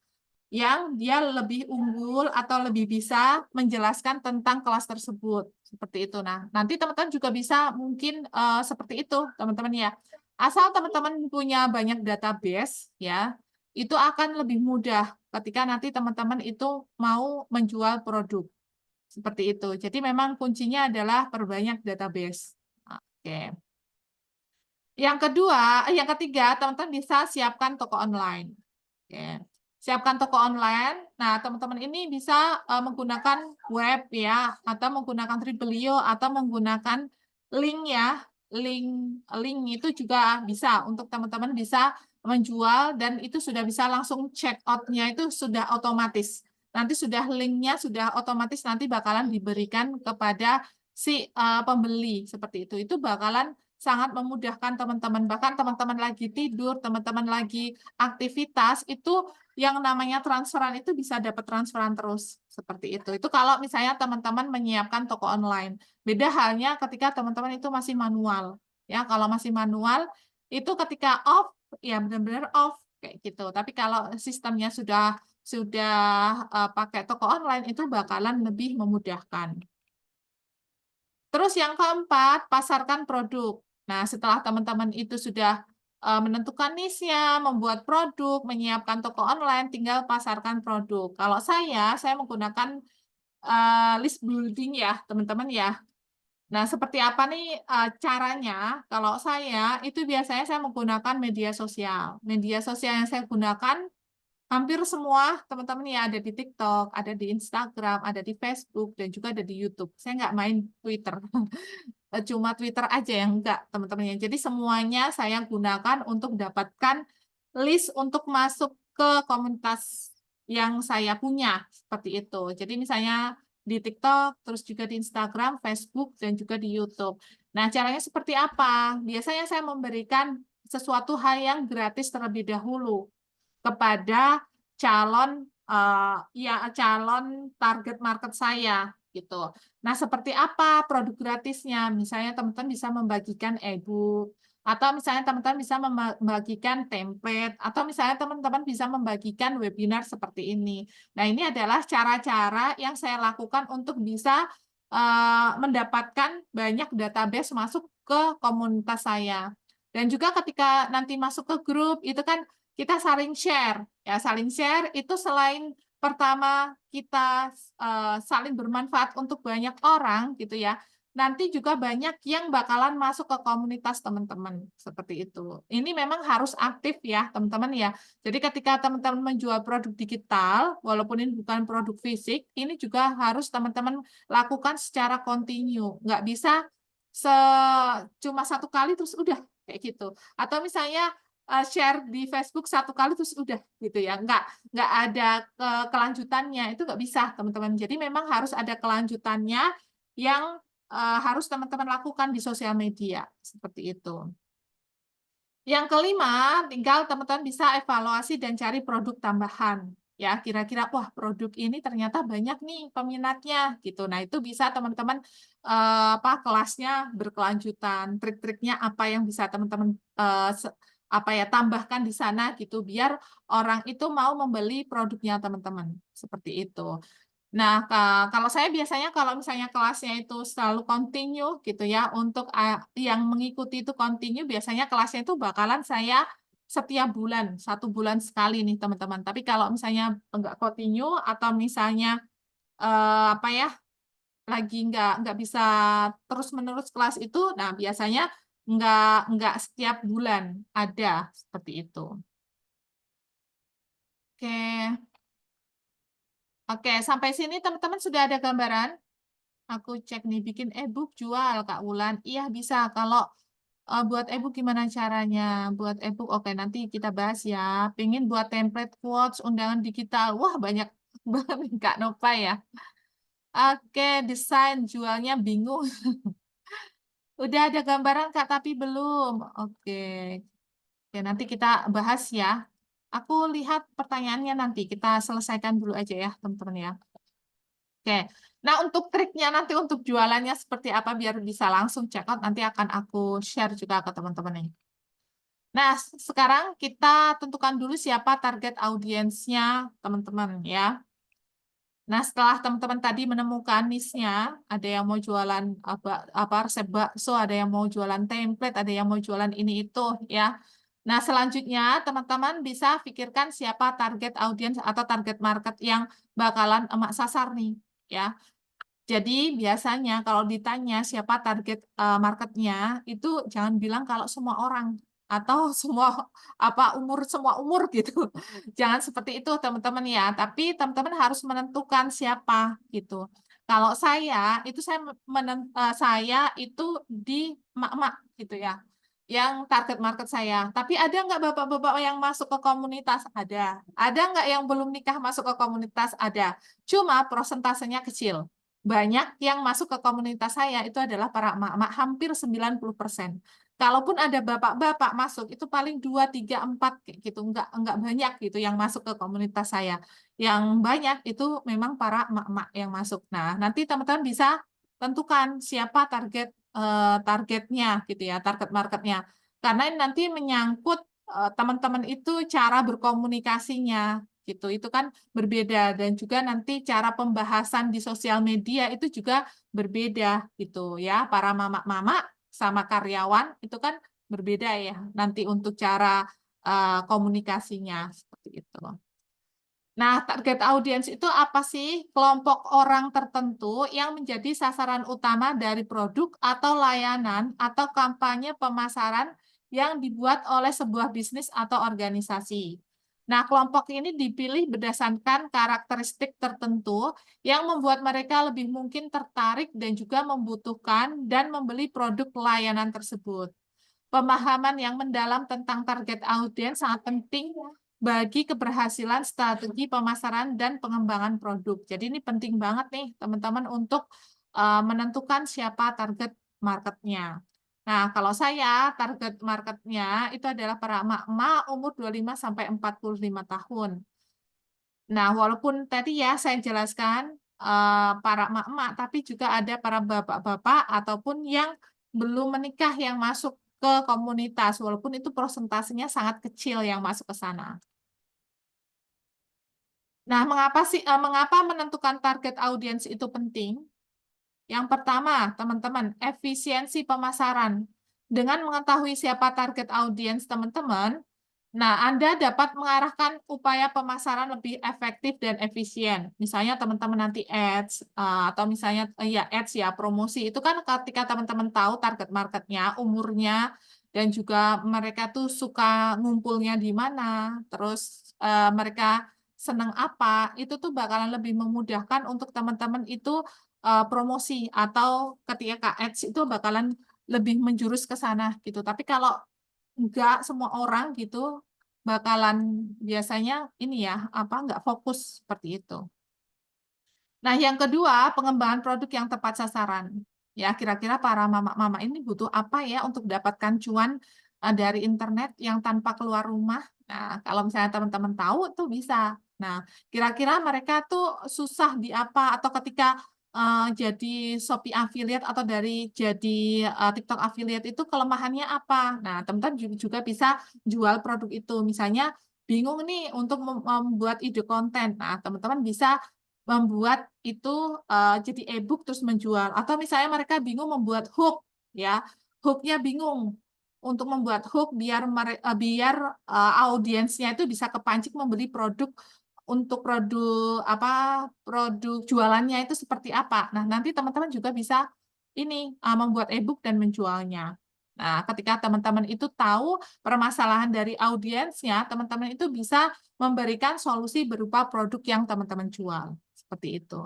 yang dia lebih unggul atau lebih bisa menjelaskan tentang kelas tersebut, seperti itu. Nah, nanti teman-teman juga bisa mungkin, seperti itu, teman-teman ya. Asal teman-teman punya banyak database ya, itu akan lebih mudah ketika nanti teman-teman itu mau menjual produk. Seperti itu. Jadi memang kuncinya adalah perbanyak database. Oke. Yang ketiga, teman-teman bisa siapkan toko online. Oke. Siapkan toko online. Nah, teman-teman ini bisa menggunakan web ya, atau menggunakan Tribalio, atau menggunakan link ya. Link itu juga bisa untuk teman-teman bisa menjual dan itu sudah bisa langsung check out-nya itu sudah otomatis. Nanti sudah linknya sudah otomatis nanti bakalan diberikan kepada si pembeli seperti itu. Itu bakalan sangat memudahkan teman-teman. Bahkan teman-teman lagi tidur, teman-teman lagi aktivitas, itu yang namanya transferan itu bisa dapat transferan terus. Seperti itu. Itu kalau misalnya teman-teman menyiapkan toko online. Beda halnya ketika teman-teman itu masih manual. Ya, kalau masih manual, itu ketika off, ya benar-benar off. Kayak gitu. Tapi kalau sistemnya sudah pakai toko online, itu bakalan lebih memudahkan. Terus yang keempat, pasarkan produk. Nah, setelah teman-teman itu sudah menentukan niche-nya, membuat produk, menyiapkan toko online, tinggal pasarkan produk. Kalau saya menggunakan list building ya, teman-teman ya. Nah, seperti apa nih caranya? Kalau saya, itu biasanya saya menggunakan media sosial. Media sosial yang saya gunakan hampir semua teman-teman ya ada di TikTok, ada di Instagram, ada di Facebook, dan juga ada di YouTube. Saya nggak main Twitter. Cuma Twitter aja yang enggak, teman-teman ya. Jadi semuanya saya gunakan untuk dapatkan list untuk masuk ke komunitas yang saya punya, seperti itu. Jadi misalnya di TikTok, terus juga di Instagram, Facebook, dan juga di YouTube. Nah, caranya seperti apa? Biasanya saya memberikan sesuatu hal yang gratis terlebih dahulu kepada calon target market saya gitu. Nah, seperti apa produk gratisnya? Misalnya teman-teman bisa membagikan e-book atau misalnya teman-teman bisa membagikan template atau misalnya teman-teman bisa membagikan webinar seperti ini. Nah, ini adalah cara-cara yang saya lakukan untuk bisa mendapatkan banyak database masuk ke komunitas saya. Dan juga ketika nanti masuk ke grup itu kan kita saling share. Ya, saling share itu selain pertama kita saling bermanfaat untuk banyak orang gitu ya. Nanti juga banyak yang bakalan masuk ke komunitas teman-teman seperti itu. Ini memang harus aktif ya, teman-teman ya. Jadi ketika teman-teman menjual produk digital, walaupun ini bukan produk fisik, ini juga harus teman-teman lakukan secara kontinu. Nggak bisa cuma satu kali terus udah kayak gitu. Atau misalnya share di Facebook satu kali terus udah gitu ya, nggak ada kelanjutannya, itu nggak bisa teman-teman. Jadi memang harus ada kelanjutannya yang harus teman-teman lakukan di sosial media, seperti itu. Yang kelima, tinggal teman-teman bisa evaluasi dan cari produk tambahan. Ya, kira-kira wah produk ini ternyata banyak nih peminatnya gitu. Nah, itu bisa teman-teman kelasnya berkelanjutan, trik-triknya apa yang bisa teman-teman tambahkan di sana gitu biar orang itu mau membeli produknya teman-teman. Seperti itu. Nah, kalau saya biasanya kalau misalnya kelasnya itu selalu continue gitu ya, untuk yang mengikuti itu continue, biasanya kelasnya itu bakalan saya setiap bulan, 1 bulan sekali nih teman-teman. Tapi kalau misalnya enggak continue atau misalnya lagi nggak bisa terus-menerus kelas itu, nah biasanya nggak setiap bulan ada seperti itu. Oke, oke sampai sini teman-teman sudah ada gambaran? Aku cek nih, bikin e-book jual, Kak Wulan. Iya, bisa. Kalau buat e-book gimana caranya? Buat e-book, oke, nanti kita bahas ya. Pengen buat template quotes, undangan digital. Wah, banyak banget nih, Kak Nova ya. Oke, desain, jualnya bingung. Udah ada gambaran, Kak, tapi belum. Oke. Oke, nanti kita bahas ya. Aku lihat pertanyaannya nanti. Kita selesaikan dulu aja ya, teman-teman ya. Oke. Nah, untuk triknya nanti untuk jualannya seperti apa biar bisa langsung check out nanti akan aku share juga ke teman-teman nih. Nah, sekarang kita tentukan dulu siapa target audiensnya teman-teman ya. Nah, setelah teman-teman tadi menemukan niche-nya, ada yang mau jualan resep bakso, ada yang mau jualan template, ada yang mau jualan ini itu ya. Nah, selanjutnya teman-teman bisa pikirkan siapa target audiens atau target market yang bakalan emak sasar nih, ya. Jadi biasanya kalau ditanya siapa target marketnya, itu jangan bilang kalau semua orang atau semua semua umur gitu. Jangan seperti itu teman-teman ya. Tapi teman-teman harus menentukan siapa gitu. Kalau saya itu saya itu di emak-emak gitu ya. Yang target market saya. Tapi ada nggak bapak-bapak yang masuk ke komunitas? Ada. Ada nggak yang belum nikah masuk ke komunitas? Ada. Cuma prosentasenya kecil. Banyak yang masuk ke komunitas saya itu adalah para emak-emak, hampir 90%. Kalaupun ada bapak-bapak masuk, itu paling 2, 3, 4 kayak gitu. Enggak banyak gitu yang masuk ke komunitas saya. Yang banyak itu memang para emak-emak yang masuk. Nah, nanti teman-teman bisa tentukan siapa targetnya gitu ya, target marketnya. Karena ini nanti menyangkut teman-teman itu cara berkomunikasinya gitu. Itu kan berbeda dan juga nanti cara pembahasan di sosial media itu juga berbeda gitu ya. Para mama-mama sama karyawan itu kan berbeda ya nanti untuk cara komunikasinya seperti itu. Nah, target audiens itu apa sih? Kelompok orang tertentu yang menjadi sasaran utama dari produk atau layanan atau kampanye pemasaran yang dibuat oleh sebuah bisnis atau organisasi. Nah, kelompok ini dipilih berdasarkan karakteristik tertentu yang membuat mereka lebih mungkin tertarik dan juga membutuhkan dan membeli produk layanan tersebut. Pemahaman yang mendalam tentang target audiens sangat penting bagi keberhasilan strategi pemasaran dan pengembangan produk. Jadi ini penting banget nih teman-teman untuk menentukan siapa target marketnya. Nah, kalau saya target marketnya itu adalah para emak-emak umur 25 sampai 45 tahun. Nah, walaupun tadi ya saya jelaskan para emak-emak, tapi juga ada para bapak-bapak ataupun yang belum menikah yang masuk ke komunitas, walaupun itu prosentasenya sangat kecil yang masuk ke sana. Nah, mengapa menentukan target audiens itu penting? Yang pertama, teman-teman, efisiensi pemasaran. Dengan mengetahui siapa target audiens teman-teman, nah Anda dapat mengarahkan upaya pemasaran lebih efektif dan efisien. Misalnya teman-teman nanti ads, atau misalnya ya ads ya promosi, itu kan ketika teman-teman tahu target marketnya, umurnya, dan juga mereka tuh suka ngumpulnya di mana, terus mereka senang apa, itu tuh bakalan lebih memudahkan untuk teman-teman itu promosi atau ketika ads itu bakalan lebih menjurus ke sana gitu. Tapi kalau enggak semua orang gitu bakalan biasanya ini ya, enggak fokus seperti itu. Nah, yang kedua, pengembangan produk yang tepat sasaran. Ya, kira-kira para mama-mama ini butuh apa ya untuk dapatkan cuan dari internet yang tanpa keluar rumah? Nah, kalau misalnya teman-teman tahu tuh bisa. Nah, kira-kira mereka tuh susah di apa atau ketika jadi Shopee affiliate atau dari jadi TikTok affiliate itu kelemahannya apa? Nah, teman-teman juga bisa jual produk itu. Misalnya bingung nih untuk membuat ide konten. Nah, teman-teman bisa membuat itu, jadi e-book terus menjual atau misalnya mereka bingung membuat hook ya, hook-nya bingung untuk membuat hook biar, audiensnya itu bisa kepancing membeli produk untuk produk jualannya itu seperti apa. Nah, nanti teman-teman juga bisa ini, membuat e-book dan menjualnya. Nah, ketika teman-teman itu tahu permasalahan dari audiensnya, teman-teman itu bisa memberikan solusi berupa produk yang teman-teman jual. Seperti itu.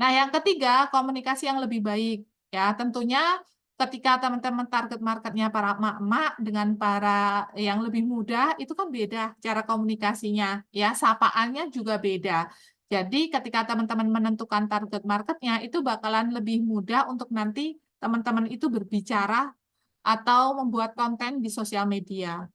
Nah, yang ketiga, komunikasi yang lebih baik. Ya, tentunya ketika teman-teman target marketnya para emak-emak dengan para yang lebih muda, itu kan beda cara komunikasinya. Ya, sapaannya juga beda. Jadi, ketika teman-teman menentukan target marketnya, itu bakalan lebih mudah untuk nanti teman-teman itu berbicara atau membuat konten di sosial media.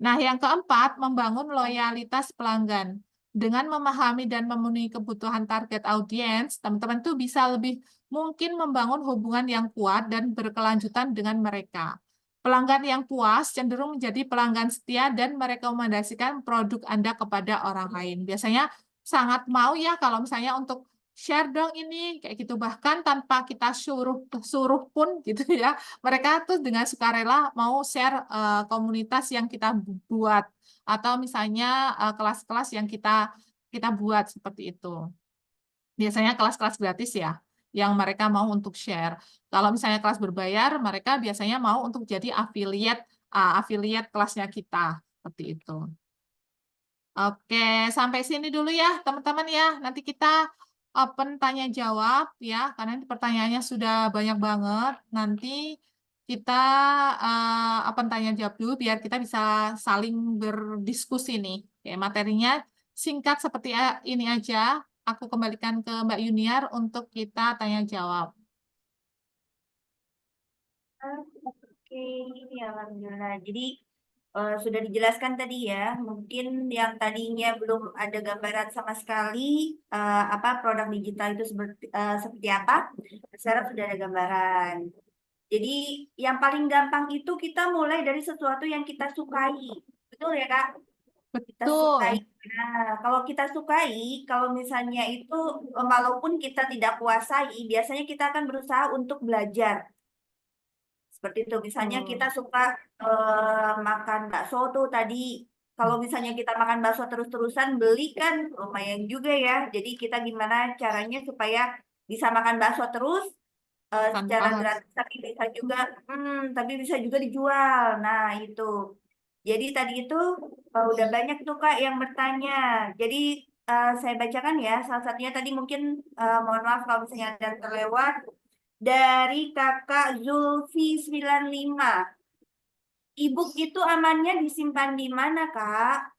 Nah, yang keempat, membangun loyalitas pelanggan. Dengan memahami dan memenuhi kebutuhan target audiens, teman-teman tuh bisa lebih mungkin membangun hubungan yang kuat dan berkelanjutan dengan mereka. Pelanggan yang puas cenderung menjadi pelanggan setia dan merekomendasikan produk Anda kepada orang lain. Biasanya sangat mau ya kalau misalnya untuk share dong ini kayak gitu, bahkan tanpa kita suruh suruh pun gitu ya, mereka tuh dengan sukarela mau share komunitas yang kita buat atau misalnya kelas-kelas yang kita kita buat seperti itu. Biasanya kelas-kelas gratis ya, yang mereka mau untuk share. Kalau misalnya kelas berbayar, mereka biasanya mau untuk jadi affiliate kelasnya kita seperti itu. Oke, sampai sini dulu ya, teman-teman ya. Nanti kita open tanya jawab ya, karena ini pertanyaannya sudah banyak banget. Nanti kita open tanya jawab dulu biar kita bisa saling berdiskusi nih. Oke, materinya singkat seperti ini aja. Aku kembalikan ke Mbak Yuniar untuk kita tanya jawab.
Oke, ini alhamdulillah. Jadi sudah dijelaskan tadi ya, mungkin yang tadinya belum ada gambaran sama sekali apa produk digital itu seperti apa, sekarang sudah ada gambaran. Jadi yang paling gampang itu kita mulai dari sesuatu yang kita sukai, betul ya Kak? Kita sukai.
Betul.
Nah, kalau kita sukai, kalau misalnya itu walaupun kita tidak kuasai, biasanya kita akan berusaha untuk belajar. Seperti itu, misalnya kita
Betul.
suka makan bakso tuh tadi. Kalau misalnya kita makan bakso terus-terusan, beli kan lumayan juga ya. Jadi kita gimana caranya supaya bisa makan bakso terus
Tanpa
secara
harus.
gratis, tapi bisa juga dijual. Nah itu. Jadi tadi itu udah banyak tuh Kak yang bertanya. Jadi saya bacakan ya. Salah satunya tadi mungkin mohon maaf kalau misalnya ada yang terlewat dari Kakak Zulfi 95. E-book itu amannya disimpan di mana, Kak?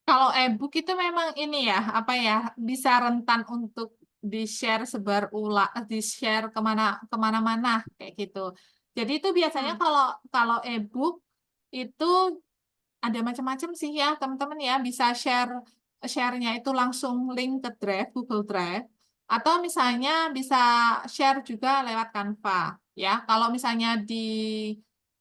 Kalau e-book itu memang ini ya, apa ya, bisa rentan untuk di-share sebar ulang, di-share kemana-mana kayak gitu. Jadi itu biasanya
Hmm.
kalau kalau e-book itu ada macam-macam sih ya, teman-teman ya, bisa share-nya itu langsung link ke Drive, Google Drive, atau misalnya bisa share juga lewat Canva ya. Kalau misalnya di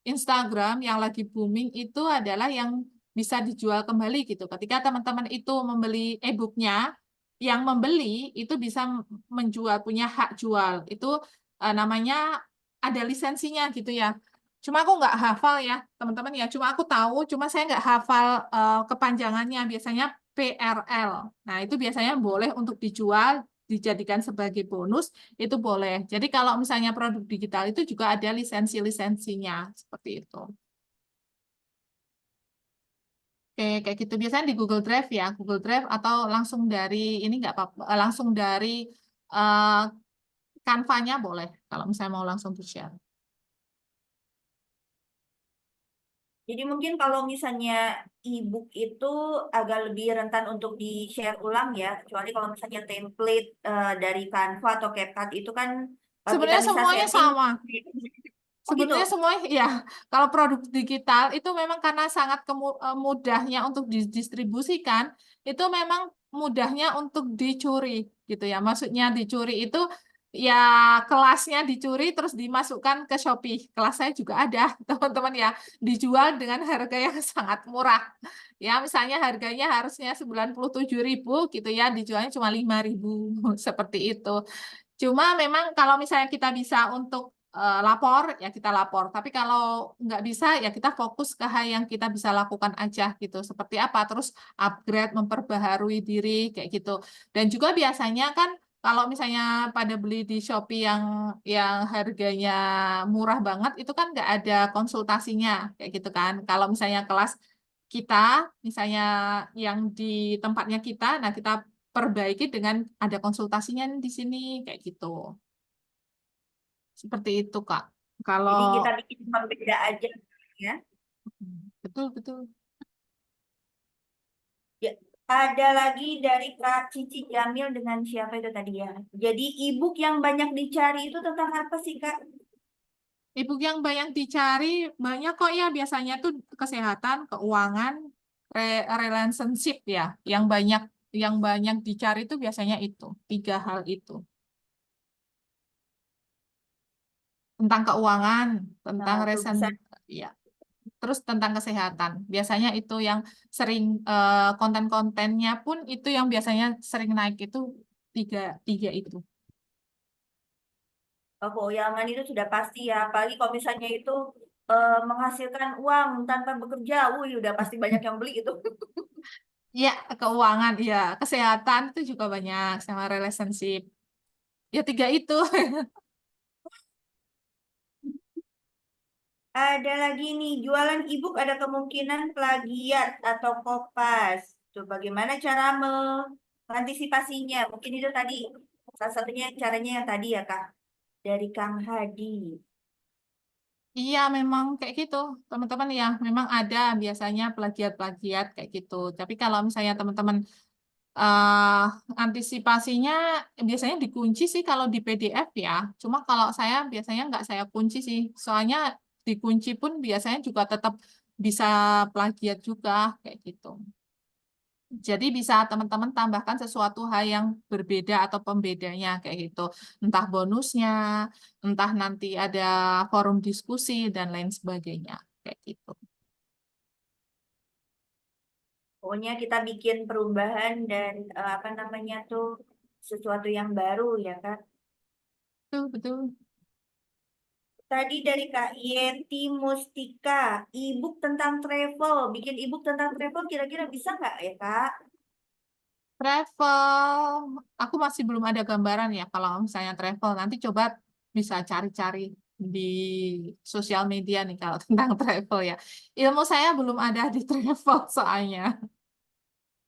Instagram yang lagi booming itu adalah yang bisa dijual kembali gitu. Ketika teman-teman itu membeli e-booknya, yang membeli itu bisa menjual, punya hak jual. Itu namanya ada lisensinya gitu ya. Cuma aku nggak hafal ya, teman-teman ya. Cuma aku tahu, cuma saya nggak hafal kepanjangannya. Biasanya PRL. Nah, itu biasanya boleh untuk dijual, dijadikan sebagai bonus, itu boleh. Jadi kalau misalnya produk digital itu juga ada lisensi-lisensinya, seperti itu. Oke, kayak gitu. Biasanya di Google Drive ya, Google Drive atau langsung dari ini nggak apa-apa, langsung dari eh, Canva-nya boleh kalau misalnya mau langsung di-share.
Jadi mungkin kalau misalnya e-book itu agak lebih rentan untuk di-share ulang ya, kecuali kalau misalnya template dari Canva atau CapCut itu kan kita
Sebenarnya
bisa
semuanya
setting.
sama.
Oh gitu.
Sebenarnya semua ya, kalau produk digital itu memang karena sangat mudahnya untuk didistribusikan, itu memang mudahnya untuk dicuri gitu ya. Maksudnya dicuri itu ya kelasnya dicuri terus dimasukkan ke Shopee. Kelas saya juga ada, teman-teman ya, dijual dengan harga yang sangat murah. Ya, misalnya harganya harusnya 97.000 gitu ya, dijualnya cuma 5.000 seperti itu. Cuma memang kalau misalnya kita bisa untuk lapor, ya kita lapor. Tapi kalau nggak bisa, ya kita fokus ke hal yang kita bisa lakukan aja gitu. Seperti apa? Terus upgrade, memperbaharui diri, kayak gitu. Dan juga biasanya kan kalau misalnya pada beli di Shopee yang harganya murah banget, itu kan nggak ada konsultasinya, kayak gitu kan. Kalau misalnya kelas kita, misalnya yang di tempatnya kita, nah kita perbaiki dengan ada konsultasinya nih di sini kayak gitu. Seperti itu, Kak. Kalau
Jadi kita bikin pembeda aja ya.
betul betul.
Ya, ada lagi dari Kak Cici Jamil dengan siapa itu tadi ya. Jadi e-book yang banyak dicari itu tentang apa sih Kak?
Ibu yang banyak dicari banyak kok ya biasanya tuh kesehatan, keuangan, relationship ya. Yang banyak dicari itu biasanya itu, tiga hal itu. Tentang keuangan, tentang
Nah, tuh
resen
bisa.
ya. Terus tentang kesehatan. Biasanya itu yang sering konten-kontennya pun itu yang biasanya sering naik itu tiga itu.
Oh, keuangan itu sudah pasti ya. Apalagi kalau misalnya itu menghasilkan uang tanpa bekerja, wih udah pasti banyak yang beli itu.
Ya, keuangan, ya, kesehatan itu juga banyak sama relationship. Ya tiga itu.
Ada lagi nih, jualan e-book ada kemungkinan plagiat atau kopas. Tuh, bagaimana cara mengantisipasinya? Mungkin itu tadi salah satunya caranya yang tadi ya Kak, dari Kang Hadi.
Iya, memang kayak gitu, teman-teman ya. Memang ada biasanya plagiat-plagiat kayak gitu. Tapi kalau misalnya teman-teman antisipasinya biasanya dikunci sih kalau di PDF ya. Cuma kalau saya biasanya nggak saya kunci sih. Soalnya dikunci pun biasanya juga tetap bisa plagiat juga kayak gitu. Jadi bisa teman-teman tambahkan sesuatu hal yang berbeda atau pembedanya kayak gitu. Entah bonusnya, entah nanti ada forum diskusi dan lain sebagainya kayak gitu.
Pokoknya kita bikin perubahan dan apa namanya tuh sesuatu yang baru ya Kak.
Betul, betul.
Tadi dari Kak Yeti Mustika, e-book tentang travel. Bikin e-book tentang travel kira-kira bisa nggak ya Kak?
Travel, aku masih belum ada gambaran ya kalau misalnya travel. Nanti coba bisa cari-cari di sosial media nih kalau tentang travel ya. Ilmu saya belum ada di travel soalnya.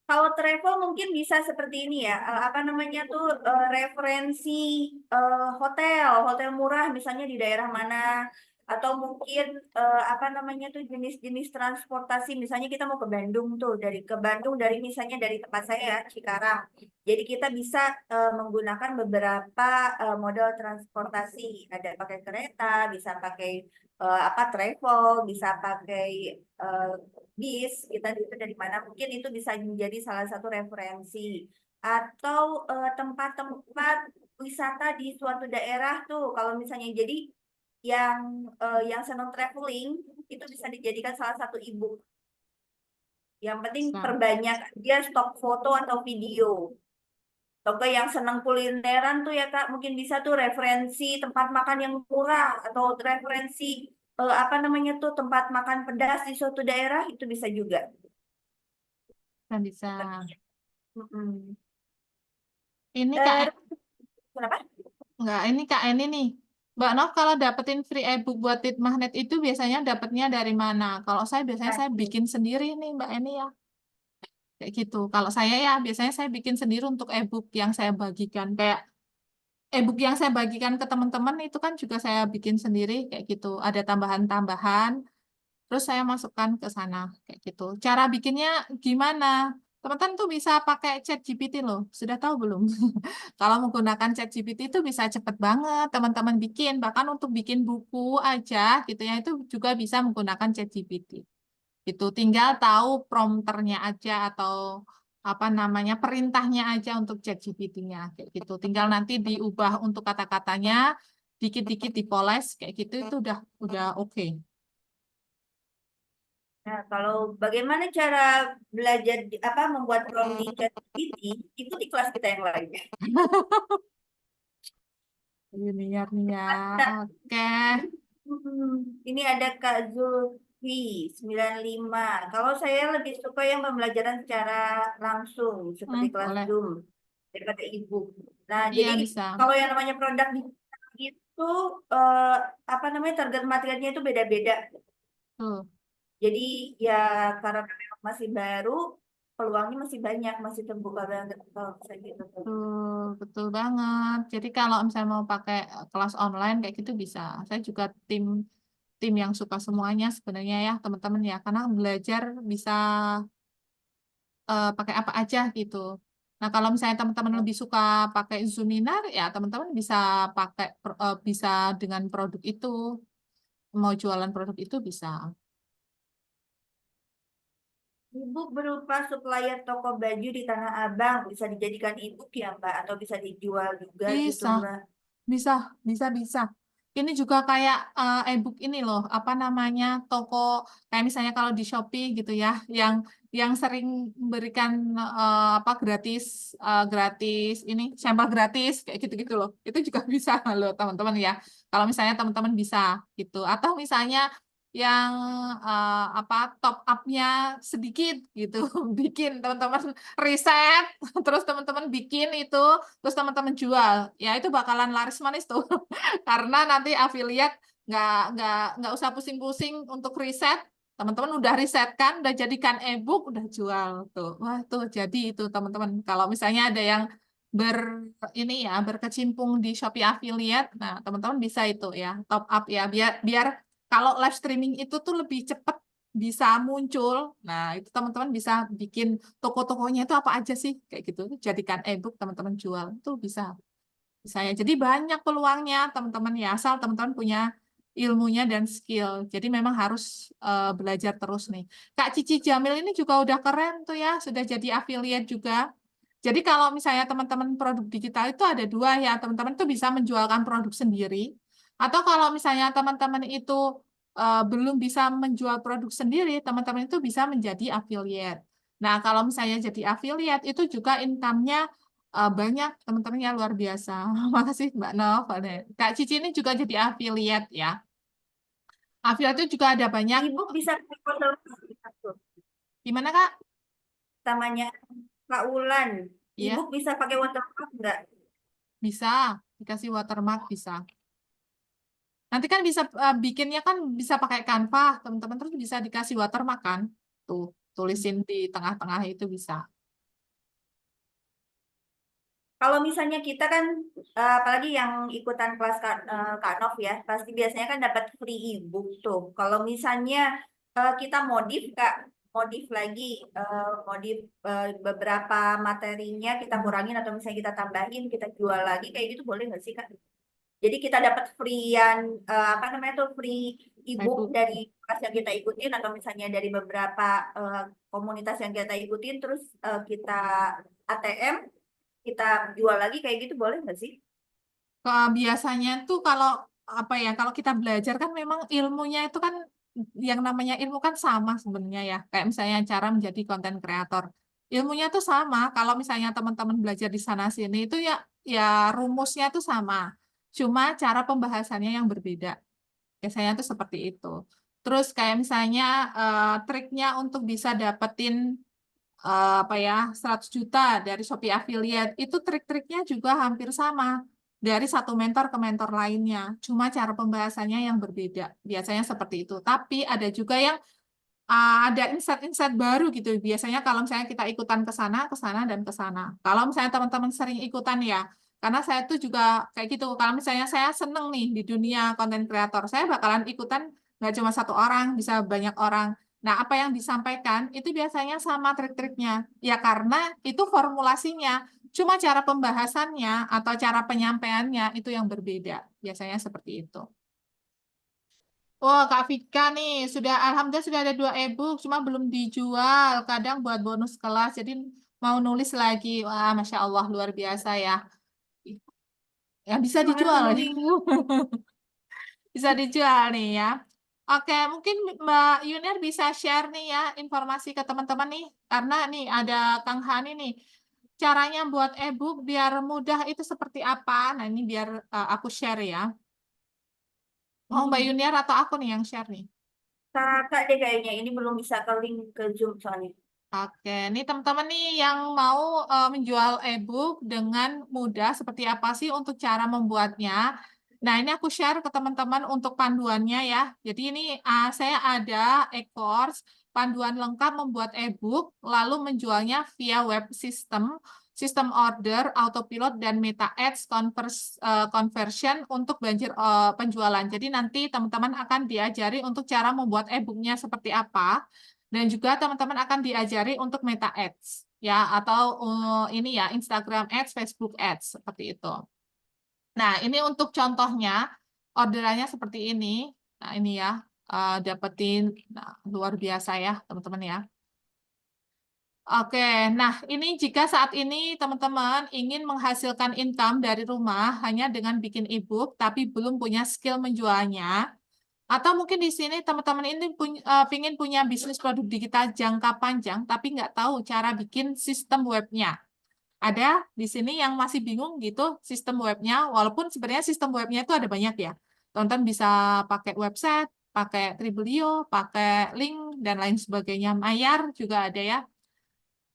Kalau travel mungkin bisa seperti ini ya, apa namanya tuh referensi hotel murah misalnya di daerah mana, atau mungkin apa namanya tuh jenis-jenis transportasi, misalnya kita mau ke Bandung tuh, ke Bandung dari misalnya dari tempat saya ya, Cikarang. Jadi kita bisa menggunakan beberapa model transportasi, ada pakai kereta, bisa pakai apa travel, bisa pakai eh, bis, kita itu dari mana, mungkin itu bisa menjadi salah satu referensi. Atau tempat-tempat wisata di suatu daerah tuh, kalau misalnya jadi yang yang senang traveling, itu bisa dijadikan salah satu e-book. Yang penting
Bisa.
perbanyak dia stok foto atau video. Atau yang senang kulineran tuh ya Kak, mungkin bisa tuh referensi tempat makan yang murah atau referensi apa namanya tuh tempat makan pedas di suatu daerah itu bisa juga.
Dan bisa.
Mm-mm.
Ini Kak,
Terus kenapa?
enggak, ini Kak, ini nih. Mbak Nov kalau dapetin free ebook buat Tit Magnet itu biasanya dapatnya dari mana? Kalau saya biasanya saya bikin sendiri nih Mbak Eni ya. Kayak gitu. Kalau saya ya biasanya saya bikin sendiri untuk ebook yang saya bagikan. Kayak ebook yang saya bagikan ke teman-teman itu kan juga saya bikin sendiri kayak gitu. Ada tambahan-tambahan, terus saya masukkan ke sana kayak gitu. Cara bikinnya gimana? Teman-teman tuh bisa pakai chat GPT loh. Sudah tahu belum? Kalau menggunakan chat GPT itu bisa cepet banget teman-teman bikin. Bahkan untuk bikin buku aja gitu ya itu juga bisa menggunakan chat GPT. Itu tinggal tahu prompternya aja atau apa namanya perintahnya aja untuk ChatGPT-nya kayak gitu. Tinggal nanti diubah untuk kata-katanya, dikit-dikit dipoles kayak gitu itu udah oke.
Nah, kalau bagaimana cara belajar apa membuat prompt di ChatGPT, ikuti kelas kita yang lain.
Ini ya, nih ya.
Nah,
Oke.
ini ada Kak Zulfi 95. Kalau saya lebih suka yang pembelajaran secara langsung, seperti kelas
Boleh.
Zoom daripada e-book. Nah,
Iya
jadi
bisa.
kalau yang namanya produk itu eh, apa namanya target marketnya itu beda-beda.
Tuh.
Jadi ya karena memang masih baru, peluangnya masih banyak, masih terbuka banget kalau saya gitu.
Betul, betul banget. Jadi kalau misalnya mau pakai kelas online kayak gitu bisa. Saya juga tim tim yang suka semuanya sebenarnya ya teman-teman ya. Karena belajar bisa pakai apa aja gitu. Nah, kalau misalnya teman-teman lebih suka pakai Zoominar, ya teman-teman bisa pakai bisa dengan produk itu, mau jualan produk itu bisa.
E-book berupa supplier toko baju di Tanah Abang bisa dijadikan e-book ya Mbak atau bisa dijual juga gitu
Bisa,
Mbak.
bisa, bisa, bisa. Ini juga kayak e-book ini loh, apa namanya, toko kayak misalnya kalau di Shopee gitu ya, yang sering memberikan apa gratis ini sampel gratis kayak gitu-gitu loh. Itu juga bisa loh teman-teman ya. Kalau misalnya teman-teman bisa gitu. Atau misalnya yang apa top up-nya sedikit gitu, bikin teman-teman riset, terus teman-teman bikin itu, terus teman-teman jual, ya itu bakalan laris manis tuh. Karena nanti affiliate nggak usah pusing-pusing untuk riset, teman-teman udah riset kan, udah jadikan e-book, udah jual tuh. Wah tuh jadi itu teman-teman. Kalau misalnya ada yang ber ini ya berkecimpung di Shopee affiliate, nah teman-teman bisa itu ya top up ya biar biar kalau live streaming itu tuh lebih cepat bisa muncul. Nah itu teman-teman bisa bikin toko-tokonya itu apa aja sih kayak gitu, jadikan e-book teman-teman jual itu bisa saya. Jadi banyak peluangnya teman-teman ya, asal teman-teman punya ilmunya dan skill. Jadi memang harus belajar terus nih. Kak Cici Jamil ini juga udah keren tuh ya, sudah jadi affiliate juga. Jadi kalau misalnya teman-teman produk digital itu ada dua ya, teman-teman tuh bisa menjualkan produk sendiri. Atau kalau misalnya teman-teman itu belum bisa menjual produk sendiri, teman-teman itu bisa menjadi affiliate. Nah, kalau misalnya jadi affiliate itu juga income-nya banyak teman-teman ya luar biasa. Makasih Mbak Nov. Kak Cici ini juga jadi affiliate ya. Affiliate itu juga ada banyak.
E-book bisa pakai watermark tuh.
Gimana Kak?
Namanya Kak Wulan.
Iya,
E-book bisa pakai watermark nggak?
bisa dikasih watermark bisa. Nanti kan bisa bikinnya kan bisa pakai Canva, teman-teman terus bisa dikasih watermark kan. Tuh, tulisin di tengah-tengah itu bisa.
Kalau misalnya kita kan, apalagi yang ikutan kelas Kak Nov ya, pasti biasanya kan dapat free e-book tuh. Kalau misalnya kita modif Kak, modif lagi, modif beberapa materinya kita kurangin atau misalnya kita tambahin, kita jual lagi, kayak gitu boleh nggak sih Kak? Jadi kita dapat free-an, apa namanya tuh, free e-book
Ibu.
dari kelas yang kita ikutin atau misalnya dari beberapa komunitas yang kita ikutin, terus kita ATM, kita jual lagi kayak gitu boleh nggak sih?
Biasanya tuh kalau apa ya, kalau kita belajar kan memang ilmunya itu kan yang namanya ilmu kan sama sebenarnya ya. Kayak misalnya cara menjadi konten kreator. Ilmunya tuh sama. Kalau misalnya teman-teman belajar di sana sini itu ya ya rumusnya tuh sama. Cuma cara pembahasannya yang berbeda. Biasanya tuh seperti itu. Terus kayak misalnya triknya untuk bisa dapetin apa ya 100 juta dari Shopee Affiliate itu trik-triknya juga hampir sama dari satu mentor ke mentor lainnya. Cuma cara pembahasannya yang berbeda. Biasanya seperti itu. Tapi ada juga yang ada insight-insight baru gitu. Biasanya kalau misalnya kita ikutan ke sana dan ke sana. Kalau misalnya teman-teman sering ikutan ya, karena saya tuh juga kayak gitu. Kalau misalnya saya seneng nih di dunia konten kreator, saya bakalan ikutan nggak cuma satu orang, bisa banyak orang. Nah, apa yang disampaikan itu biasanya sama trik-triknya. Ya karena itu formulasinya. Cuma cara pembahasannya atau cara penyampaiannya itu yang berbeda. Biasanya seperti itu. Oh, Kak Vika nih, alhamdulillah sudah ada 2 e-book, cuma belum dijual. Kadang buat bonus kelas, jadi mau nulis lagi. Wah, Masya Allah, luar biasa ya. Yang bisa
Semangat
dijual.
menulis.
Bisa dijual nih ya. Oke, mungkin Mbak Yunir bisa share nih ya informasi ke teman-teman nih. Karena nih ada Kang Hani nih. Caranya buat e-book biar mudah itu seperti apa? Nah, ini biar aku share ya. Mau Mbak
Hmm.
Yuniar atau aku nih yang share nih?
Kakak deh kayaknya ini belum bisa ke link ke Zoom soalnya.
Oke, ini teman-teman nih yang mau menjual e-book dengan mudah seperti apa sih untuk cara membuatnya? Nah, ini aku share ke teman-teman untuk panduannya ya. Jadi ini saya ada e-course panduan lengkap membuat e-book lalu menjualnya via web system, sistem order, autopilot dan meta ads conversion untuk penjualan. Jadi nanti teman-teman akan diajari untuk cara membuat e-booknya seperti apa. Dan juga teman-teman akan diajari untuk Meta Ads ya atau ini ya Instagram Ads, Facebook Ads seperti itu. Nah, ini untuk contohnya orderannya seperti ini. Nah, ini ya dapetin luar biasa ya, teman-teman ya. Oke, nah ini jika saat ini teman-teman ingin menghasilkan income dari rumah hanya dengan bikin e-book, tapi belum punya skill menjualnya, atau mungkin di sini teman-teman ini pingin punya bisnis produk digital jangka panjang, tapi nggak tahu cara bikin sistem webnya. Ada di sini yang masih bingung gitu sistem webnya, walaupun sebenarnya sistem webnya itu ada banyak ya. Teman-teman bisa pakai website, pakai Triblio, pakai link, dan lain sebagainya. Mayar juga ada ya.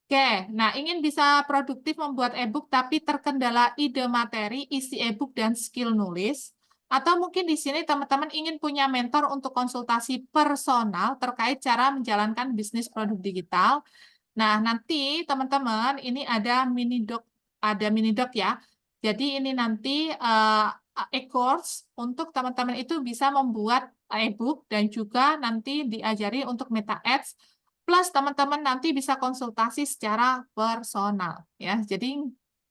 Oke, nah ingin bisa produktif membuat e-book tapi terkendala ide materi, isi e-book, dan skill nulis. Atau mungkin di sini teman-teman ingin punya mentor untuk konsultasi personal terkait cara menjalankan bisnis produk digital. Nah, nanti teman-teman ini ada mini doc ya. Jadi ini nanti e-course untuk teman-teman itu bisa membuat e-book dan juga nanti diajari untuk meta ads. Plus teman-teman nanti bisa konsultasi secara personal ya. Jadi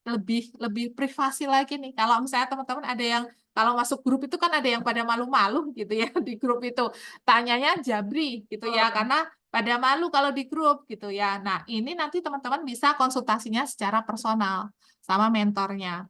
lebih lebih privasi lagi nih. Kalau misalnya teman-teman ada yang kalau masuk grup itu kan ada yang pada malu-malu gitu ya di grup itu. Tanyanya jabri gitu ya karena pada malu kalau di grup gitu ya. Nah, ini nanti teman-teman bisa konsultasinya secara personal sama mentornya.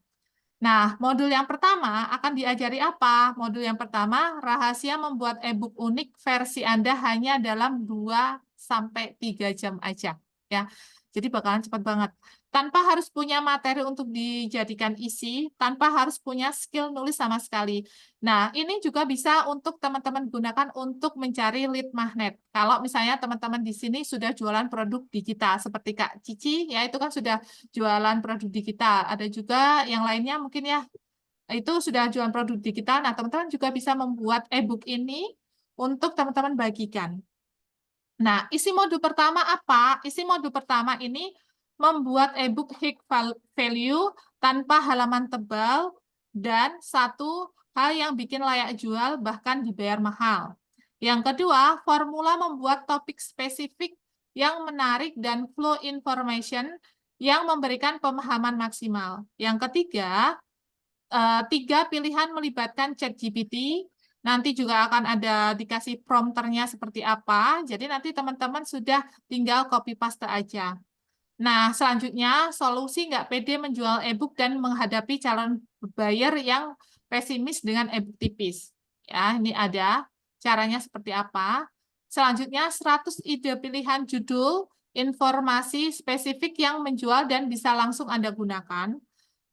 Nah, modul yang pertama akan diajari apa? Modul yang pertama, rahasia membuat e-book unik versi Anda hanya dalam 2 sampai 3 jam aja. Ya. Jadi bakalan cepat banget. Tanpa harus punya materi untuk dijadikan isi, tanpa harus punya skill nulis sama sekali. Nah, ini juga bisa untuk teman-teman gunakan untuk mencari lead magnet. Kalau misalnya teman-teman di sini sudah jualan produk digital, seperti Kak Cici, ya itu kan sudah jualan produk digital. Ada juga yang lainnya mungkin ya, itu sudah jualan produk digital. Nah, teman-teman juga bisa membuat e-book ini untuk teman-teman bagikan. Nah, isi modul pertama apa? Isi modul pertama ini membuat e-book high value tanpa halaman tebal dan satu hal yang bikin layak jual bahkan dibayar mahal. Yang kedua, formula membuat topik spesifik yang menarik dan flow information yang memberikan pemahaman maksimal. Yang ketiga, 3 pilihan melibatkan ChatGPT. Nanti juga akan ada dikasih prompternya seperti apa. Jadi nanti teman-teman sudah tinggal copy paste aja. Nah, selanjutnya solusi nggak pede menjual e-book dan menghadapi calon buyer yang pesimis dengan e-book tipis. Ya, ini ada caranya seperti apa. Selanjutnya 100 ide pilihan judul, informasi spesifik yang menjual dan bisa langsung Anda gunakan.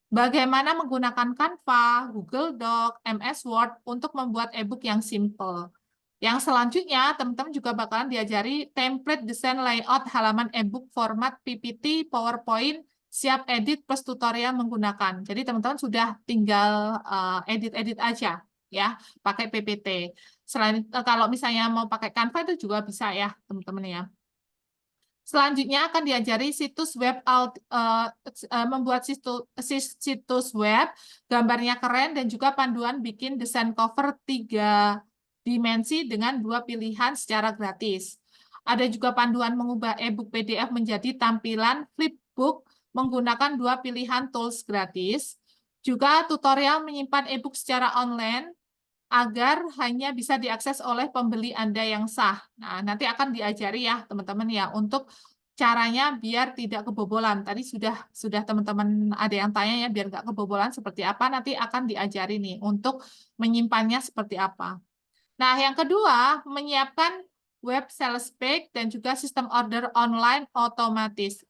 Bagaimana menggunakan Canva, Google Doc, MS Word untuk membuat e-book yang simple. Yang selanjutnya, teman-teman juga bakalan diajari template desain layout halaman e-book format PPT, PowerPoint, siap edit plus tutorial menggunakan. Jadi teman-teman sudah tinggal edit-edit aja ya, pakai PPT. Selain kalau misalnya mau pakai Canva itu juga bisa ya, teman-teman ya. Selanjutnya akan diajari situs web membuat situs web, gambarnya keren dan juga panduan bikin desain cover 3 dimensi dengan 2 pilihan secara gratis. Ada juga panduan mengubah e-book PDF menjadi tampilan flipbook menggunakan 2 pilihan tools gratis. Juga tutorial menyimpan e-book secara online agar hanya bisa diakses oleh pembeli Anda yang sah. Nah, nanti akan diajari ya, teman-teman ya, untuk caranya biar tidak kebobolan. Tadi sudah teman-teman ada yang tanya ya, biar nggak kebobolan seperti apa, nanti akan diajari nih untuk menyimpannya seperti apa. Nah, yang kedua, menyiapkan web sales page dan juga sistem order online otomatis,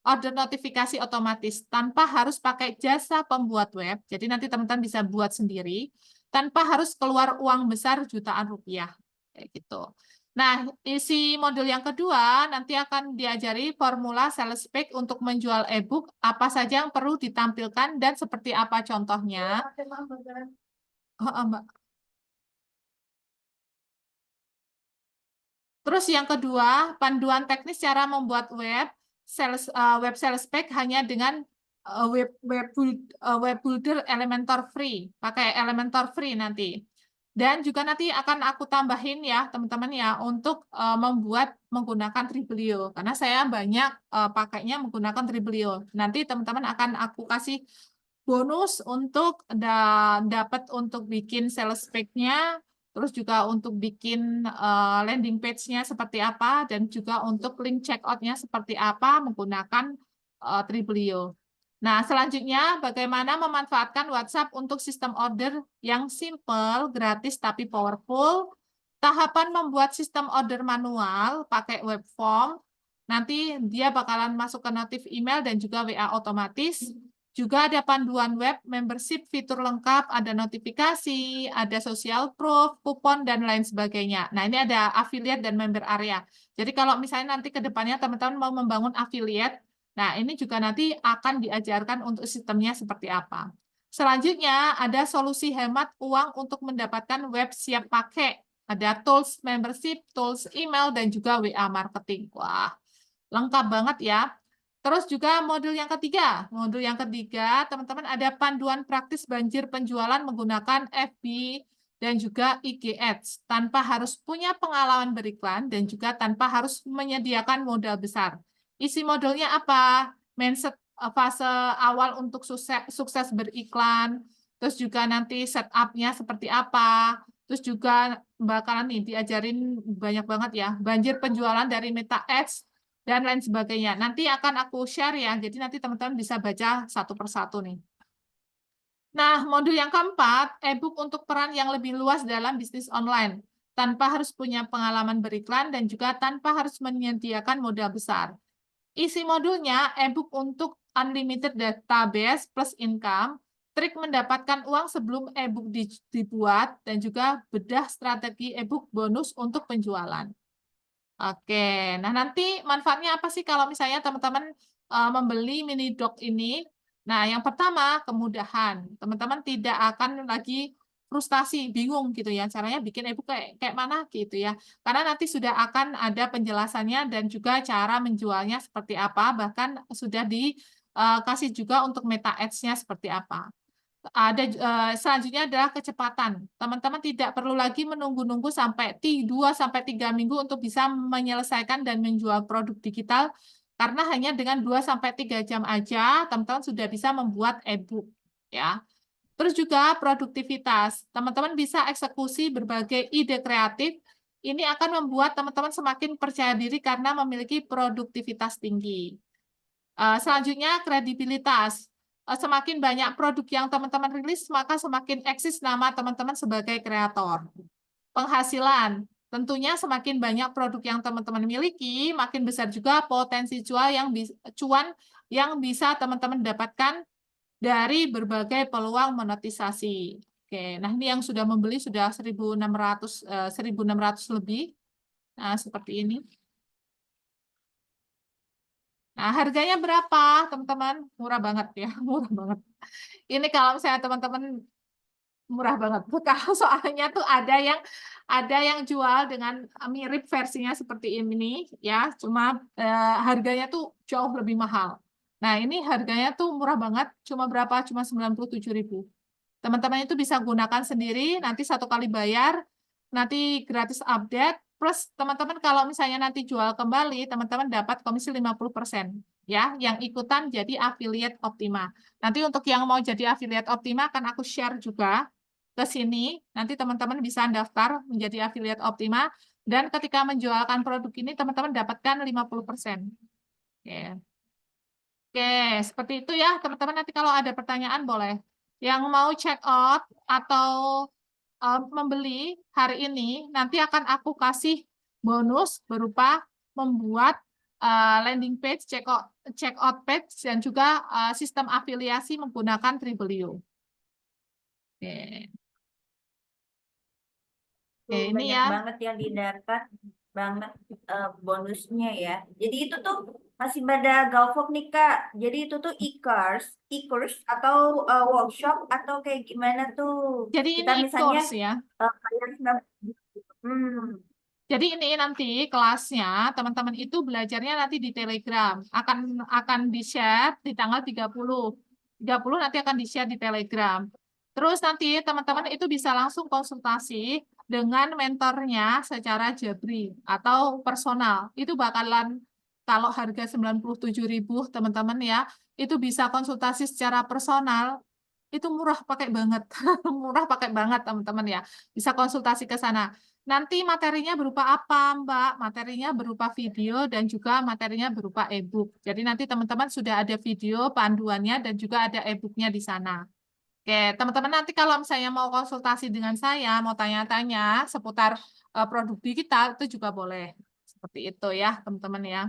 order notifikasi otomatis tanpa harus pakai jasa pembuat web. Jadi nanti teman-teman bisa buat sendiri tanpa harus keluar uang besar jutaan rupiah. Kayak gitu. Nah, isi modul yang kedua nanti akan diajari formula sales page untuk menjual e-book, apa saja yang perlu ditampilkan dan seperti apa contohnya. Oh, Mbak. Terus yang kedua, panduan teknis cara membuat web sales page hanya dengan web builder Elementor free, pakai Elementor free nanti. Dan juga nanti akan aku tambahin ya teman-teman ya untuk membuat menggunakan Triblio karena saya banyak pakainya menggunakan Triblio. Nanti teman-teman akan aku kasih bonus untuk dapat untuk bikin sales page-nya terus juga untuk bikin landing page-nya seperti apa, dan juga untuk link checkout-nya seperti apa menggunakan Triblio. Nah, selanjutnya bagaimana memanfaatkan WhatsApp untuk sistem order yang simple, gratis, tapi powerful. Tahapan membuat sistem order manual pakai web form. Nanti dia bakalan masuk ke notif email dan juga WA otomatis. Juga ada panduan web, membership, fitur lengkap, ada notifikasi, ada social proof, kupon, dan lain sebagainya. Nah, ini ada affiliate dan member area. Jadi kalau misalnya nanti ke depannya teman-teman mau membangun affiliate, nah ini juga nanti akan diajarkan untuk sistemnya seperti apa. Selanjutnya, ada solusi hemat uang untuk mendapatkan web siap pakai. Ada tools membership, tools email, dan juga WA marketing. Wah, lengkap banget ya. Terus juga modul yang ketiga. Modul yang ketiga, teman-teman ada panduan praktis banjir penjualan menggunakan FB dan juga IG Ads tanpa harus punya pengalaman beriklan dan juga tanpa harus menyediakan modal besar. Isi modulnya apa? Mindset fase awal untuk sukses beriklan, terus juga nanti setup-nya seperti apa, terus juga bakalan nih diajarin banyak banget ya, banjir penjualan dari Meta Ads, dan lain sebagainya. Nanti akan aku share ya, jadi nanti teman-teman bisa baca satu persatu nih. Nah, modul yang keempat, e-book untuk peran yang lebih luas dalam bisnis online, tanpa harus punya pengalaman beriklan dan juga tanpa harus menyediakan modal besar. Isi modulnya, e-book untuk unlimited database plus income, trik mendapatkan uang sebelum e-book dibuat, dan juga bedah strategi e-book bonus untuk penjualan. Oke, nah nanti manfaatnya apa sih kalau misalnya teman-teman membeli mini doc ini? Nah, yang pertama kemudahan. Teman-teman tidak akan lagi frustasi, bingung gitu ya, caranya bikin e-book kayak mana gitu ya. Karena nanti sudah akan ada penjelasannya dan juga cara menjualnya seperti apa, bahkan sudah dikasih juga untuk meta ads-nya seperti apa. Ada selanjutnya adalah kecepatan. Teman-teman tidak perlu lagi menunggu-nunggu sampai 2 sampai 3 minggu untuk bisa menyelesaikan dan menjual produk digital, karena hanya dengan 2 sampai 3 jam aja teman-teman sudah bisa membuat e-book ya. Terus juga produktivitas. Teman-teman bisa eksekusi berbagai ide kreatif. Ini akan membuat teman-teman semakin percaya diri karena memiliki produktivitas tinggi. Selanjutnya kredibilitas. Semakin banyak produk yang teman-teman rilis, maka semakin eksis nama teman-teman sebagai kreator. Penghasilan. Tentunya semakin banyak produk yang teman-teman miliki, makin besar juga potensi cuan yang bisa teman-teman dapatkan dari berbagai peluang monetisasi. Oke, nah ini yang sudah membeli sudah 1.600 lebih. Nah, seperti ini. Nah, harganya berapa, teman-teman? Murah banget ya, murah banget. Ini kalau misalnya teman-teman murah banget. Kalau soalnya tuh ada yang jual dengan mirip versinya seperti ini ya, cuma harganya tuh jauh lebih mahal. Nah, ini harganya tuh murah banget, cuma berapa? Cuma 97.000. Teman-teman itu bisa gunakan sendiri, nanti satu kali bayar, nanti gratis update, plus teman-teman kalau misalnya nanti jual kembali, teman-teman dapat komisi 50%, ya, yang ikutan jadi affiliate Optima. Nanti untuk yang mau jadi affiliate Optima akan aku share juga ke sini, nanti teman-teman bisa daftar menjadi affiliate Optima, dan ketika menjualkan produk ini, teman-teman dapatkan 50%. Oke. Oke, seperti itu ya, teman-teman. Nanti kalau ada pertanyaan boleh. Yang mau check out atau membeli hari ini, nanti akan aku kasih bonus berupa membuat landing page, check out page, dan juga sistem afiliasi menggunakan Triblio. Oke. Oke, ini
Banyak
ya.
banget yang didapat banget bonusnya ya. Jadi itu tuh masih pada Galvok nih Kak. Jadi itu tuh e-course atau workshop atau kayak gimana tuh?
Jadi
Kita
ini
misalnya
e-course ya.
bayar hmm.
Jadi ini nanti kelasnya teman-teman itu belajarnya nanti di Telegram. Akan di-share di tanggal 30. 30 nanti akan di-share di Telegram. Terus nanti teman-teman itu bisa langsung konsultasi dengan mentornya secara jabri atau personal. Itu bakalan kalau harga 97.000 teman-teman ya, itu bisa konsultasi secara personal. Itu murah pakai banget. Murah pakai banget teman-teman ya. Bisa konsultasi ke sana. Nanti materinya berupa apa, Mbak? Materinya berupa video dan juga materinya berupa e-book. Jadi nanti teman-teman sudah ada video panduannya dan juga ada e-booknya di sana. Oke, teman-teman nanti kalau misalnya mau konsultasi dengan saya, mau tanya-tanya seputar produk digital, itu juga boleh. Seperti itu ya, teman-teman ya.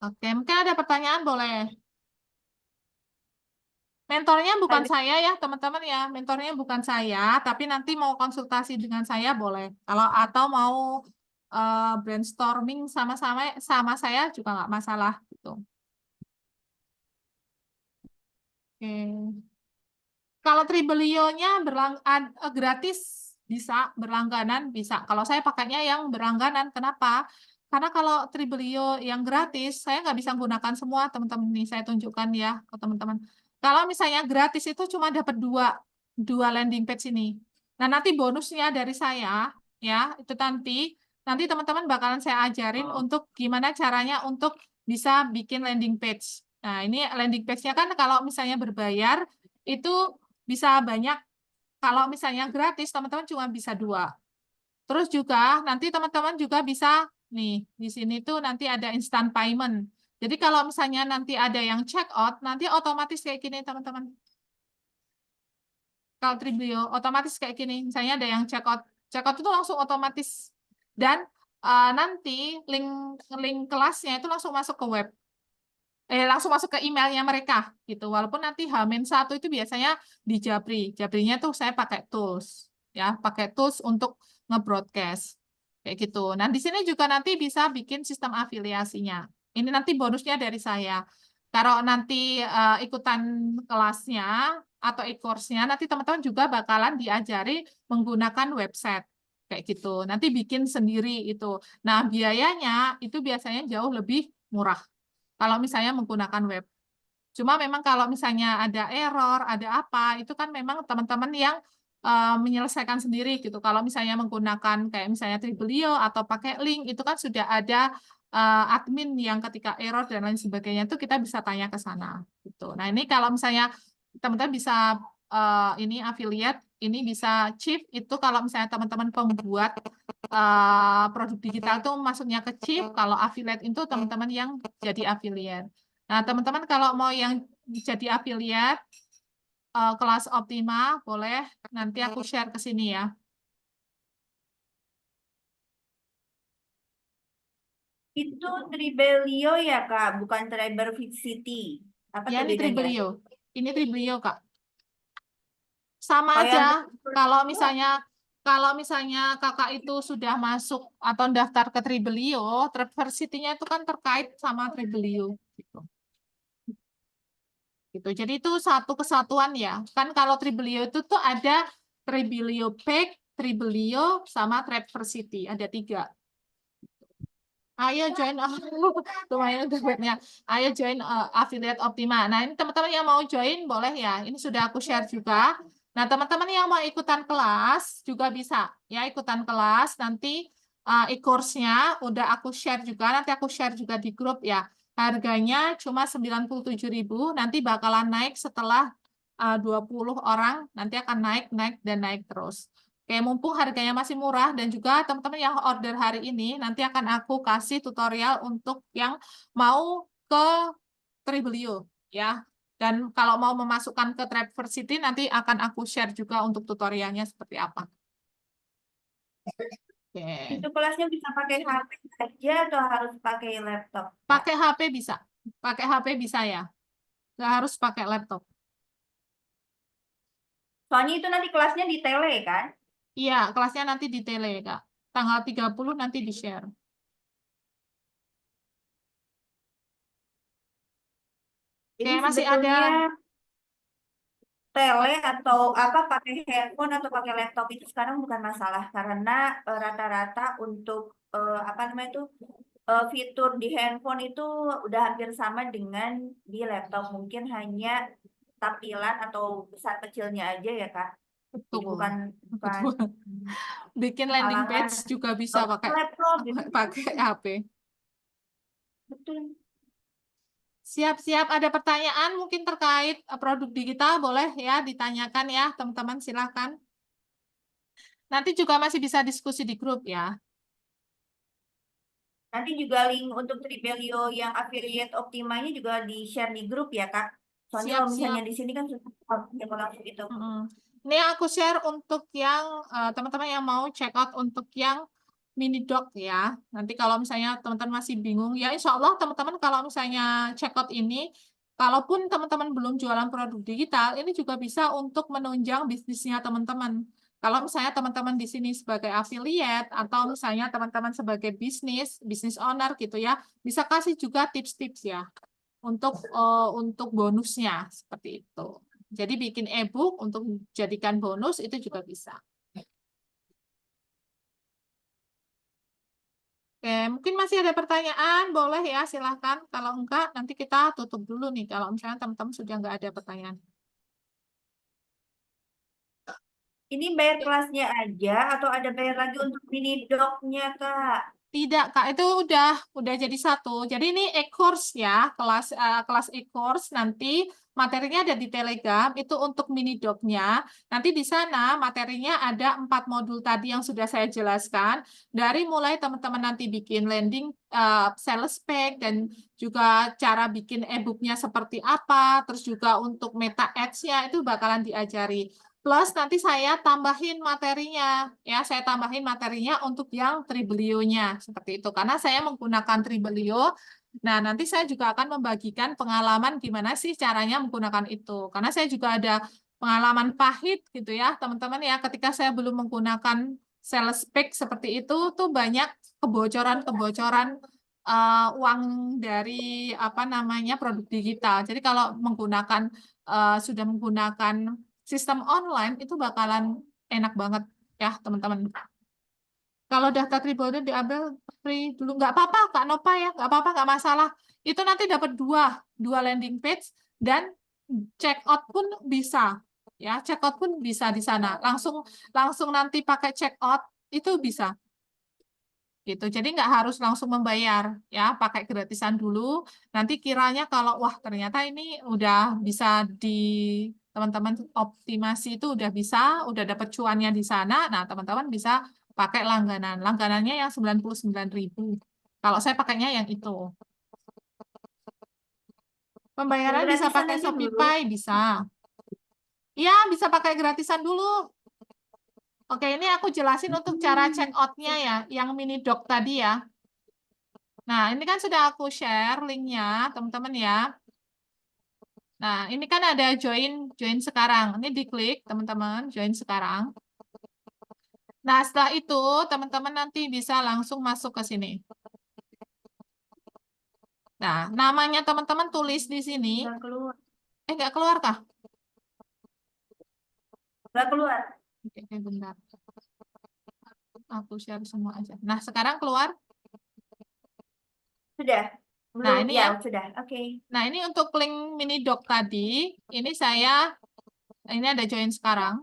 Oke, mungkin ada pertanyaan boleh. Mentornya bukan
Ada
saya ya, teman-teman ya. Mentornya bukan saya, tapi nanti mau konsultasi dengan saya boleh. Kalau atau mau brainstorming sama saya juga nggak masalah gitu. Oke. Kalau Tribelio-nya gratis bisa, berlangganan bisa. Kalau saya pakainya yang berlangganan, kenapa? Karena kalau Tribelio yang gratis, saya nggak bisa menggunakan semua, teman-teman. Nih saya tunjukkan ya ke teman-teman. Kalau misalnya gratis itu cuma dapat dua landing page ini. Nah nanti bonusnya dari saya, ya itu nanti teman-teman bakalan saya ajarin untuk gimana caranya untuk bisa bikin landing page. Nah ini landing page-nya kan kalau misalnya berbayar itu bisa banyak. Kalau misalnya gratis, teman-teman cuma bisa dua. Terus juga nanti teman-teman juga bisa nih di sini tuh nanti ada instant payment. Jadi kalau misalnya nanti ada yang check out, nanti otomatis kayak gini teman-teman. Kalau Triblio otomatis kayak gini. Misalnya ada yang check out itu langsung otomatis dan nanti link link kelasnya itu langsung masuk ke web. Langsung masuk ke emailnya mereka gitu. Walaupun nanti H-1 itu biasanya di Jabri. Jabrinya tuh saya pakai tools ya, pakai tools untuk nge-broadcast kayak gitu. Nah, di sini juga nanti bisa bikin sistem afiliasinya. Ini nanti bonusnya dari saya. Kalau nanti ikutan kelasnya atau e-course-nya, nanti teman-teman juga bakalan diajari menggunakan website kayak gitu. Nanti bikin sendiri itu. Nah, biayanya itu biasanya jauh lebih murah kalau misalnya menggunakan web. Cuma memang kalau misalnya ada error, ada apa, itu kan memang teman-teman yang menyelesaikan sendiri gitu. Kalau misalnya menggunakan kayak misalnya Tribelio atau pakai link, itu kan sudah ada admin yang ketika error dan lain sebagainya itu kita bisa tanya ke sana gitu. Nah, ini kalau misalnya teman-teman bisa ini affiliate, ini bisa chief itu kalau misalnya teman-teman pembuat produk digital itu masuknya ke chip, kalau affiliate itu teman-teman yang jadi affiliate. Nah, teman-teman kalau mau yang jadi affiliate kelas Optima, boleh nanti aku share ke sini ya.
itu Tribelio ya Kak, bukan Triber Fit City. Apa
Ya,
tuh
ini
bedanya?
Tribelio. Ini Tribelio, Kak. Sama
Kalau
aja.
yang
Kalau
Tribelio,
misalnya kalau misalnya kakak itu sudah masuk atau daftar ke Tribelio, Traversity-nya itu kan terkait sama Tribelio. Gitu. Gitu. Jadi itu satu kesatuan ya. Kan kalau Tribelio itu tuh ada Tribelio Pack, Tribelio, sama Traversity. Ada tiga. Ayo join, lumayan udah webnya. Ayo join affiliate Optima. Nah ini teman-teman yang mau join boleh ya. Ini sudah aku share juga. Nah teman-teman yang mau ikutan kelas juga bisa ya ikutan kelas. Nanti e-course-nya udah aku share juga. Nanti aku share juga di grup ya. Harganya cuma 97.000. Nanti bakalan naik setelah 20 orang. Nanti akan naik, naik, dan naik terus. Oke, mumpung harganya masih murah dan juga teman-teman yang order hari ini nanti akan aku kasih tutorial untuk yang mau ke Tribelio ya. Dan kalau mau memasukkan ke Traversity nanti akan aku share juga untuk tutorialnya seperti apa.
itu
Oke.
kelasnya bisa pakai HP saja atau harus pakai laptop Kak?
Pakai HP bisa. Pakai HP bisa ya. Nggak harus pakai laptop.
Soalnya itu nanti kelasnya di tele kan?
Iya, kelasnya nanti di tele, Kak. Tanggal 30 nanti di-share. Oke,
Jadi
masih ada.
sebetulnya tele atau apa pakai handphone atau pakai laptop itu sekarang bukan masalah karena rata-rata untuk apa namanya itu fitur di handphone itu udah hampir sama dengan di laptop mungkin hanya tampilan atau besar kecilnya aja ya Kak. Jadi
Betul.
bukan bukan
Betul. Bikin landing
halangan
page juga bisa
nggak
pakai
laptop gitu.
pakai HP.
Betul.
Siap-siap, ada pertanyaan mungkin terkait produk digital, boleh ya ditanyakan ya, teman-teman silahkan. Nanti juga masih bisa diskusi di grup ya.
Nanti juga link untuk Tribelio yang affiliate Optimanya juga di-share di grup ya, Kak. Soalnya kalau misalnya
Siap-siap.
di sini kan susah yang langsung itu.
Mm-mm. Ini aku share untuk yang teman-teman yang mau check out untuk yang mini doc ya. Nanti kalau misalnya teman-teman masih bingung, ya insya Allah teman-teman kalau misalnya check out ini, kalaupun teman-teman belum jualan produk digital, ini juga bisa untuk menunjang bisnisnya teman-teman. Kalau misalnya teman-teman di sini sebagai affiliate atau misalnya teman-teman sebagai bisnis owner gitu ya, bisa kasih juga tips-tips ya untuk bonusnya seperti itu. Jadi bikin e-book untuk jadikan bonus itu juga bisa. Oke, mungkin masih ada pertanyaan, boleh ya silahkan. Kalau enggak, nanti kita tutup dulu nih. Kalau misalnya teman-teman sudah enggak ada pertanyaan.
Ini bayar kelasnya aja atau ada bayar lagi untuk mini doc-nya, Kak?
Tidak, Kak, itu udah jadi satu. Jadi ini e-course ya, kelas e-course nanti materinya ada di Telegram, itu untuk mini doc-nya. Nanti di sana materinya ada 4 modul tadi yang sudah saya jelaskan. Dari mulai teman-teman nanti bikin landing sales page dan juga cara bikin e-booknya seperti apa, terus juga untuk meta ads-nya itu bakalan diajari. Plus nanti saya tambahin materinya, ya saya tambahin materinya untuk yang Tribelio-nya seperti itu. Karena saya menggunakan Tribelio, nah nanti saya juga akan membagikan pengalaman gimana sih caranya menggunakan itu. Karena saya juga ada pengalaman pahit gitu ya, teman-teman ya. Ketika saya belum menggunakan sales pack seperti itu, tuh banyak kebocoran-kebocoran uang dari apa namanya produk digital. Jadi kalau menggunakan sudah menggunakan sistem online itu bakalan enak banget ya teman-teman. Kalau daftar Tribunnya diambil free dulu nggak apa-apa Kak Nova ya nggak apa-apa nggak masalah. Itu nanti dapat dua landing page dan check out pun bisa ya check out pun bisa di sana langsung langsung nanti pakai check out itu bisa gitu. Jadi nggak harus langsung membayar ya, pakai gratisan dulu. Nanti kiranya kalau wah ternyata ini udah bisa di teman-teman optimasi itu udah bisa, udah dapat cuannya di sana. Nah, teman-teman bisa pakai langganan. Langganannya yang 99.000. Kalau saya pakainya yang itu.
Yang
Pembayaran bisa
gratisan
pakai
aja dulu.
ShopeePay, bisa. Iya, bisa pakai gratisan dulu. Oke, ini aku jelasin untuk cara check out-nya ya, yang mini doc tadi ya. Nah, ini kan sudah aku share linknya, teman-teman ya. Nah, ini kan ada join join sekarang. Ini diklik, teman-teman, join sekarang. Nah, setelah itu, teman-teman nanti bisa langsung masuk ke sini. Nah, namanya teman-teman tulis di sini.
Nggak keluar.
Nggak keluar kah?
Nggak keluar.
Oke, bentar. Aku share semua aja. Nah, sekarang keluar.
Sudah?
Nah,
Belum?
ini
Ya,
ya.
sudah. Oke.
Nah, ini untuk link mini doc tadi. Ini ada join sekarang.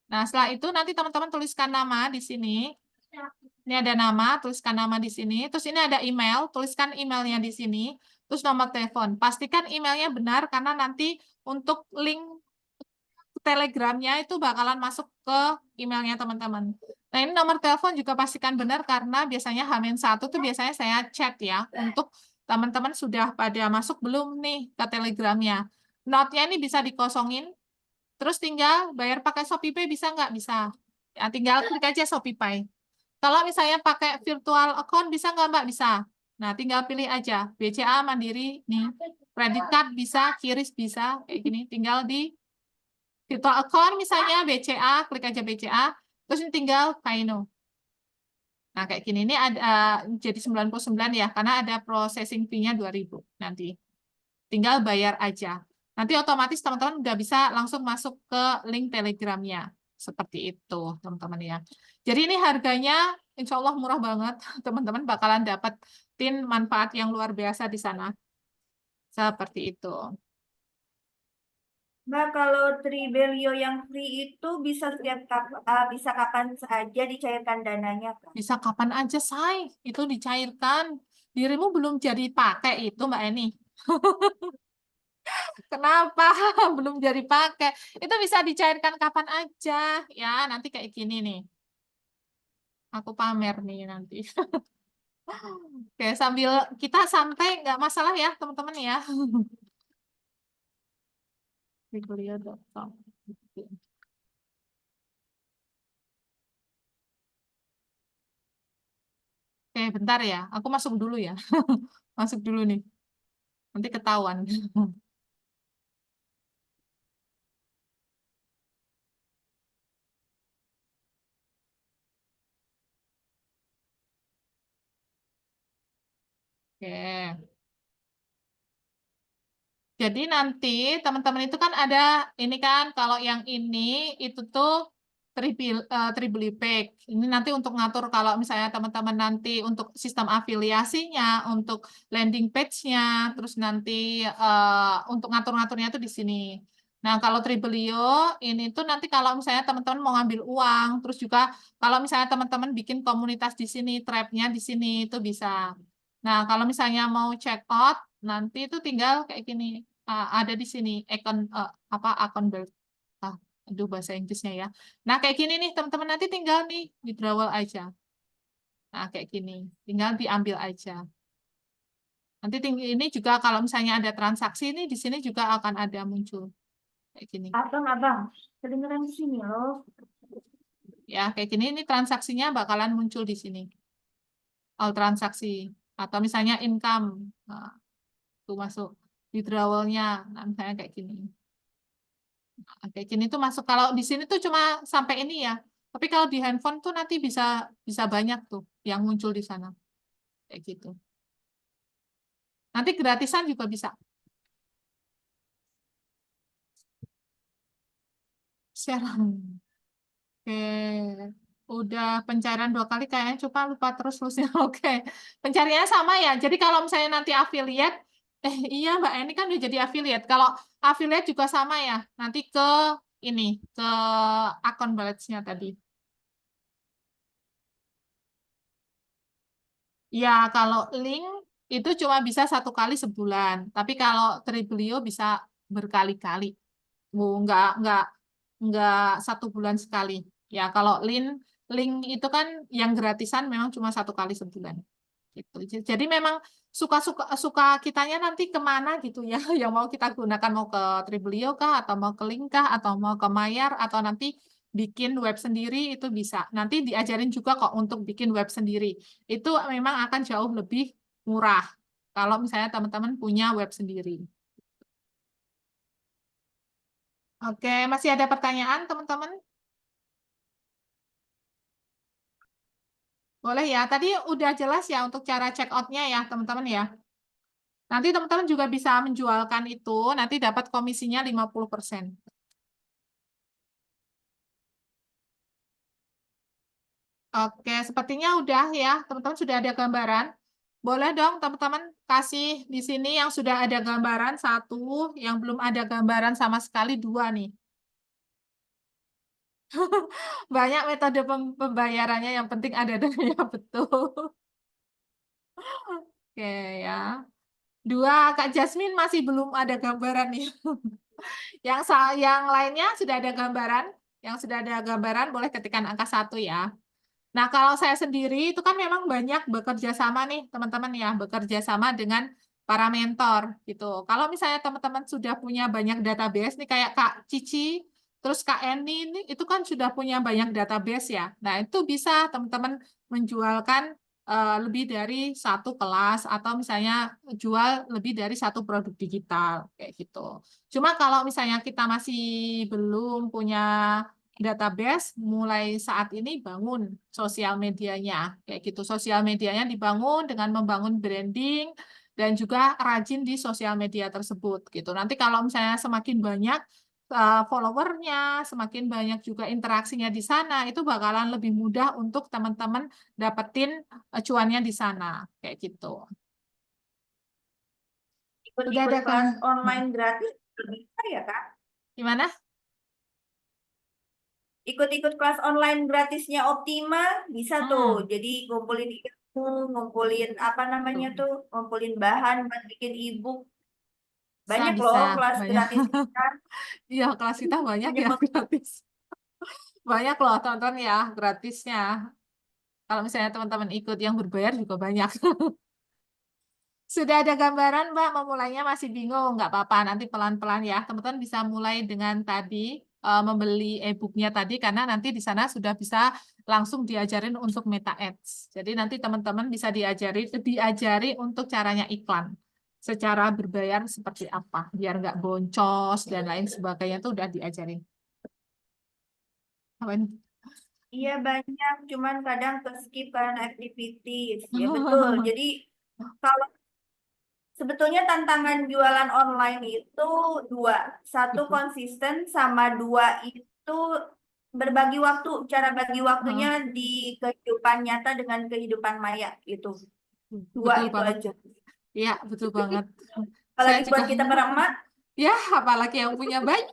Nah, setelah itu nanti teman-teman tuliskan nama di sini. Ini ada nama, tuliskan nama di sini. Terus ini ada email, tuliskan emailnya di sini. Terus nomor telepon. Pastikan emailnya benar karena nanti untuk link Telegramnya itu bakalan masuk ke emailnya teman-teman. Nah, ini nomor telepon juga pastikan benar karena biasanya H-1 tuh biasanya saya chat ya untuk teman-teman sudah pada masuk belum nih ke Telegramnya. Note-nya ini bisa dikosongin. Terus tinggal bayar pakai ShopeePay bisa nggak? Bisa. Ya, tinggal klik aja ShopeePay. Kalau misalnya pakai virtual account bisa nggak Mbak? Bisa. Nah, tinggal pilih aja. BCA, Mandiri, nih. Credit card bisa, QRIS bisa, kayak gini. Tinggal di virtual account misalnya BCA, klik aja BCA. Terus ini tinggal Kaino. Nah, kayak gini. Ini ada jadi 99 ya, karena ada processing fee-nya 2.000 nanti. Tinggal bayar aja. Nanti otomatis teman-teman udah bisa langsung masuk ke link Telegramnya. Seperti itu, teman-teman ya. Jadi ini harganya insya Allah murah banget. Teman-teman bakalan dapetin manfaat yang luar biasa di sana. Seperti itu.
Mbak, kalau Tribelio yang free itu bisa bisa kapan saja dicairkan dananya, Kak?
Bisa kapan aja, say. Itu dicairkan. Dirimu belum jadi pakai itu Mbak Eni. Kenapa belum jadi pakai? Itu bisa dicairkan kapan aja ya. Nanti kayak gini nih. Aku pamer nih nanti. Oke, sambil kita santai nggak masalah ya teman-teman ya. Biglia.com. Oke, bentar ya. Aku masuk dulu ya. Masuk dulu nih. Nanti ketahuan. Oke. Jadi nanti teman-teman itu kan ada ini kan kalau yang ini itu tuh triple pack. Ini nanti untuk ngatur kalau misalnya teman-teman nanti untuk sistem afiliasinya, untuk landing page-nya, terus nanti untuk ngatur-ngaturnya itu di sini. Nah, kalau Tribelio ini tuh nanti kalau misalnya teman-teman mau ngambil uang, terus juga kalau misalnya teman-teman bikin komunitas di sini, tribe-nya di sini itu bisa. Nah, kalau misalnya mau check out, nanti itu tinggal kayak gini. Ada di sini apa akun aduh bahasa Inggrisnya ya. Nah, kayak gini nih teman-teman nanti tinggal nih withdrawal aja. Nah, kayak gini. Tinggal diambil aja. Nanti ini juga kalau misalnya ada transaksi ini di sini juga akan ada muncul kayak gini.
Abang, kedengeran di sini loh.
Ya, kayak gini ini transaksinya bakalan muncul di sini. All transaksi atau misalnya income. Nah, itu masuk withdrawalnya. Nah, misalnya kayak gini. Kayak gini tuh masuk kalau di sini tuh cuma sampai ini ya. Tapi kalau di handphone tuh nanti bisa bisa banyak tuh yang muncul di sana. Kayak gitu. Nanti gratisan juga bisa. Share. Oke. Udah pencairan 2 kali kayaknya coba lupa terusnya. Oke. Pencariannya sama ya. Jadi kalau misalnya nanti affiliate, iya Mbak ini kan udah jadi affiliate. Kalau affiliate juga sama ya. Nanti ke ini, ke akun balance-nya tadi. Ya, kalau link itu cuma bisa 1 kali sebulan. Tapi kalau Triblio bisa berkali-kali. Nggak 1 bulan sekali. Ya, kalau link link itu kan yang gratisan memang cuma 1 kali sebulan. Gitu. Jadi memang suka-suka suka kitanya nanti kemana gitu ya, yang mau kita gunakan mau ke Triblio kah, atau mau ke link kah, atau mau ke Mayar, atau nanti bikin web sendiri itu bisa. Nanti diajarin juga kok untuk bikin web sendiri. Itu memang akan jauh lebih murah kalau misalnya teman-teman punya web sendiri. Oke, masih ada pertanyaan teman-teman? Boleh ya. Tadi udah jelas ya untuk cara check out-nya ya, teman-teman ya. Nanti teman-teman juga bisa menjualkan itu, nanti dapat komisinya 50%. Oke, sepertinya udah ya, teman-teman sudah ada gambaran. Boleh dong teman-teman kasih di sini yang sudah ada gambaran 1, yang belum ada gambaran sama sekali 2 nih. Banyak metode pembayarannya, yang penting ada dananya betul. Oke ya. 2, Kak Jasmine masih belum ada gambaran nih. Yang lainnya sudah ada gambaran. Yang sudah ada gambaran boleh ketikkan angka 1 ya. Nah, kalau saya sendiri itu kan memang banyak bekerja sama nih, teman-teman ya, bekerja sama dengan para mentor gitu. Kalau misalnya teman-teman sudah punya banyak database nih kayak Kak Cici, terus Kak Eni ini itu kan sudah punya banyak database ya. Nah, itu bisa teman-teman menjualkan lebih dari 1 kelas atau misalnya jual lebih dari 1 produk digital kayak gitu. Cuma kalau misalnya kita masih belum punya database, mulai saat ini bangun sosial medianya kayak gitu. Sosial medianya dibangun dengan membangun branding dan juga rajin di sosial media tersebut gitu. Nanti kalau misalnya semakin banyak followernya, semakin banyak juga interaksinya di sana, itu bakalan lebih mudah untuk teman-teman dapetin cuannya di sana kayak gitu. Udah
Ikut-ikut
ada kan?
kelas online gratis bisa ya Kak?
Gimana?
Ikut-ikut kelas online gratisnya Optima bisa tuh.
Hmm.
Jadi ngumpulin ngumpulin apa namanya
Tuh.
tuh, ngumpulin bahan buat bikin ebook.
Bisa,
Banyak
bisa
loh kelas
banyak.
gratis kita.
Iya, kelas kita banyak
Banyak
ya
banget.
gratis. Banyak loh tonton ya gratisnya. Kalau misalnya teman-teman ikut yang berbayar juga banyak. Sudah ada gambaran, Mbak? Memulainya masih bingung, nggak apa-apa. Nanti pelan-pelan ya. Teman-teman bisa mulai dengan tadi membeli e-booknya tadi, karena nanti di sana sudah bisa langsung diajarin untuk meta ads. Jadi nanti teman-teman bisa diajari untuk caranya iklan. Secara berbayar seperti apa, biar nggak boncos dan lain sebagainya itu udah diajarin. Amin.
Iya banyak, cuman kadang ke skip karena activities. Ya betul. Jadi kalau sebetulnya tantangan jualan online itu dua. Satu
Gitu.
konsisten sama dua itu berbagi waktu. Cara bagi waktunya
Heeh.
di kehidupan nyata dengan kehidupan maya itu. Dua
Betul
itu
banget.
aja.
Iya, betul banget. Saya
Apalagi
juga,
buat kita para emak.
ya, apalagi yang punya banyak.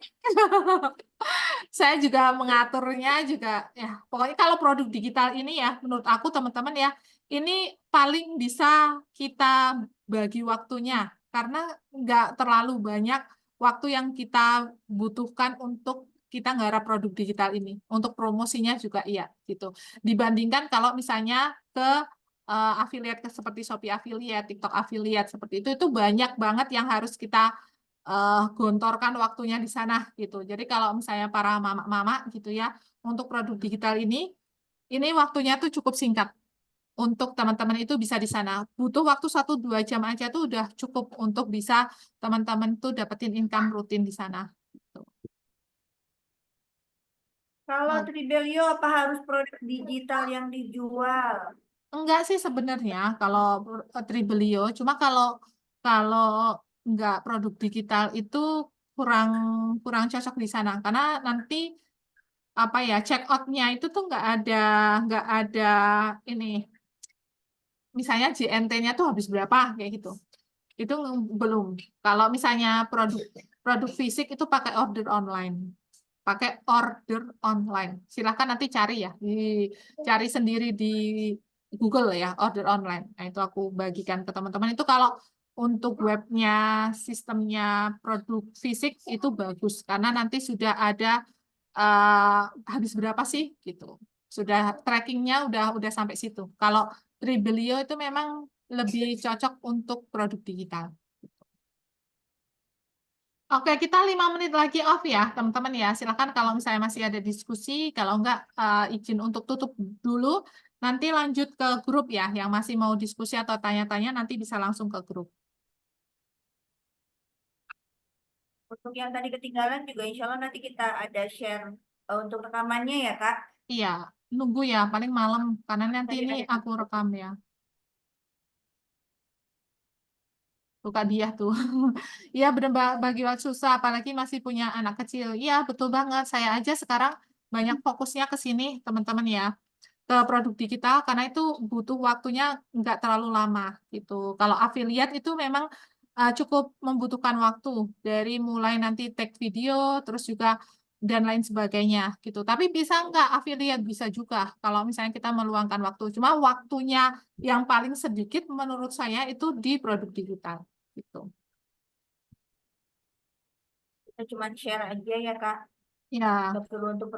Saya juga mengaturnya juga, ya. Pokoknya kalau produk digital ini ya, menurut aku teman-teman ya, ini paling bisa kita bagi waktunya. Karena nggak terlalu banyak waktu yang kita butuhkan untuk kita nggarap produk digital ini. Untuk promosinya juga iya, gitu. Dibandingkan kalau misalnya ke affiliate seperti Shopee affiliate, TikTok affiliate seperti itu banyak banget yang harus kita gontorkan waktunya di sana gitu. Jadi kalau misalnya para mama-mama gitu ya, untuk produk digital ini waktunya tuh cukup singkat. Untuk teman-teman itu bisa di sana. Butuh waktu 1-2 jam aja tuh udah cukup untuk bisa teman-teman tuh dapetin income rutin di sana. Gitu.
Kalau
Oh,
Tribelio apa harus produk digital yang dijual?
enggak sih sebenarnya kalau Tribelio, cuma kalau kalau enggak produk digital itu kurang kurang cocok di sana karena nanti apa ya check outnya itu tuh nggak ada ini misalnya JNT-nya tuh habis berapa kayak gitu itu belum kalau misalnya produk produk fisik itu pakai order online silahkan nanti cari ya cari sendiri di Google ya order online nah itu aku bagikan ke teman-teman itu kalau untuk webnya sistemnya produk fisik itu bagus karena nanti sudah ada eh, habis berapa sih gitu. Sudah trackingnya udah sampai situ. Kalau Tribelio itu memang lebih cocok untuk produk digital. Oke, kita 5 menit lagi off ya, teman-teman ya. Silakan kalau misalnya masih ada diskusi, kalau enggak izin untuk tutup dulu. Nanti lanjut ke grup ya, yang masih mau diskusi atau tanya-tanya nanti bisa langsung ke grup.
Untuk yang tadi ketinggalan juga insya Allah nanti kita ada share untuk rekamannya ya Kak.
Iya, nunggu ya, paling malam karena nanti
Tadi
ini
ada
aku rekam ya. Buka dia tuh. Iya bener bagi waktu susah, apalagi masih punya anak kecil. Iya betul banget. Saya aja sekarang banyak fokusnya ke sini, teman-teman ya, ke produk digital karena itu butuh waktunya nggak terlalu lama gitu. Kalau affiliate itu memang cukup membutuhkan waktu dari mulai nanti take video, terus juga dan lain sebagainya gitu. Tapi bisa nggak affiliate bisa juga kalau misalnya kita meluangkan waktu. Cuma waktunya yang paling sedikit menurut saya itu di produk digital gitu.
kita cuma share aja ya Kak.
Ya,
Nggak perlu untuk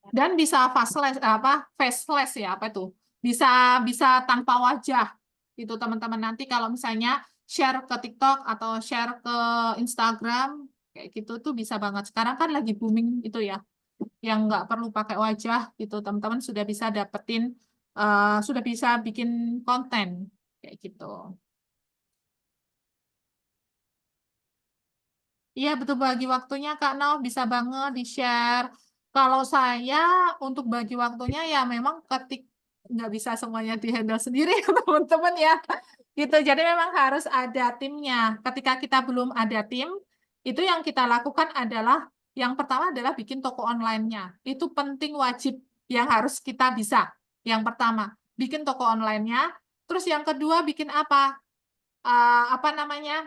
dan bisa faceless ya apa itu? Bisa bisa tanpa wajah gitu teman-teman nanti kalau misalnya share ke TikTok atau share ke Instagram kayak gitu tuh bisa banget. Sekarang kan lagi booming itu ya, yang nggak perlu pakai wajah gitu teman-teman sudah bisa dapetin sudah bisa bikin konten kayak gitu. Iya, betul bagi waktunya Kak Nau bisa banget di-share. Kalau saya untuk bagi waktunya ya memang nggak bisa semuanya di-handle sendiri ya teman-teman ya. Gitu. Jadi memang harus ada timnya. Ketika kita belum ada tim, itu yang kita lakukan adalah yang pertama adalah bikin toko online-nya. Itu penting wajib yang harus kita bisa. Yang pertama, bikin toko online-nya. Terus yang kedua bikin apa? Apa namanya?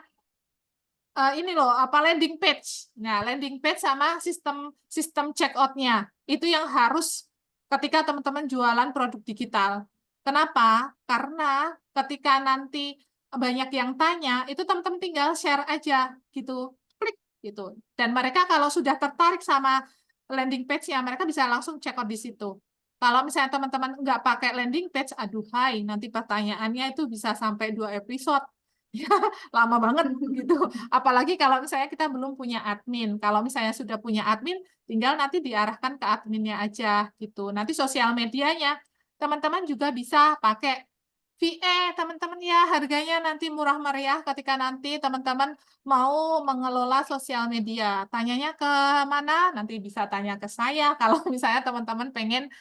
Ini loh apa landing page. Nah, landing page sama sistem sistem check out-nya. Itu yang harus ketika teman-teman jualan produk digital. Kenapa? Karena ketika nanti banyak yang tanya, itu teman-teman tinggal share aja gitu, klik gitu. Dan mereka kalau sudah tertarik sama landing page-nya, mereka bisa langsung check out di situ. Kalau misalnya teman-teman nggak pakai landing page, aduhai, nanti pertanyaannya itu bisa sampai 2 episode. Ya, lama banget gitu. Apalagi kalau misalnya kita belum punya admin. Kalau misalnya sudah punya admin, tinggal nanti diarahkan ke adminnya aja gitu. Nanti sosial medianya teman-teman juga bisa pakai VA, teman-teman ya, harganya nanti murah meriah ketika nanti teman-teman mau mengelola sosial media. Tanyanya ke mana? Nanti bisa tanya ke saya kalau misalnya teman-teman pengen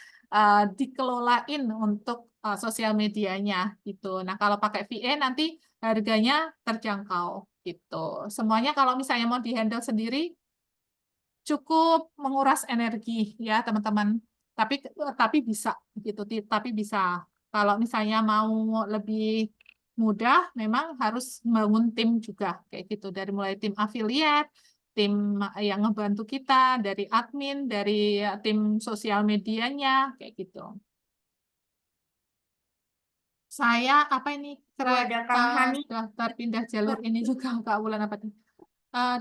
dikelolain untuk sosial medianya gitu. Nah, kalau pakai VA nanti harganya terjangkau gitu. Semuanya kalau misalnya mau dihandle sendiri cukup menguras energi ya teman-teman. Tapi bisa gitu, tapi bisa. Kalau misalnya mau lebih mudah, memang harus bangun tim juga kayak gitu. Dari mulai tim affiliate, tim yang ngebantu kita, dari admin, dari tim sosial medianya kayak gitu. Saya apa ini
Tuh ada
kereta
Kang Hani.
daftar pindah jalur ini juga Kak Bulan apa nih?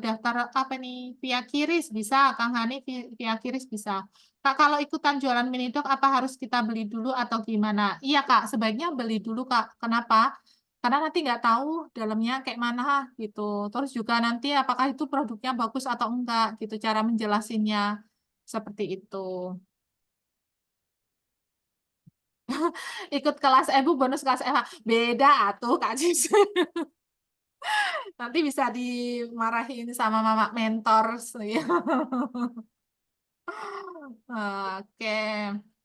Daftar apa nih via Kiris bisa Kang Hani via Kiris bisa. Kak kalau ikutan jualan minidok apa harus kita beli dulu atau gimana? Iya Kak sebaiknya beli dulu Kak. Kenapa? Karena nanti nggak tahu dalamnya kayak mana gitu. Terus juga nanti apakah itu produknya bagus atau enggak gitu cara menjelasinnya seperti itu. Ikut kelas Ibu bonus kelas FH beda atuh Kak Cis. Nanti bisa dimarahin sama mama mentor ya. Oke.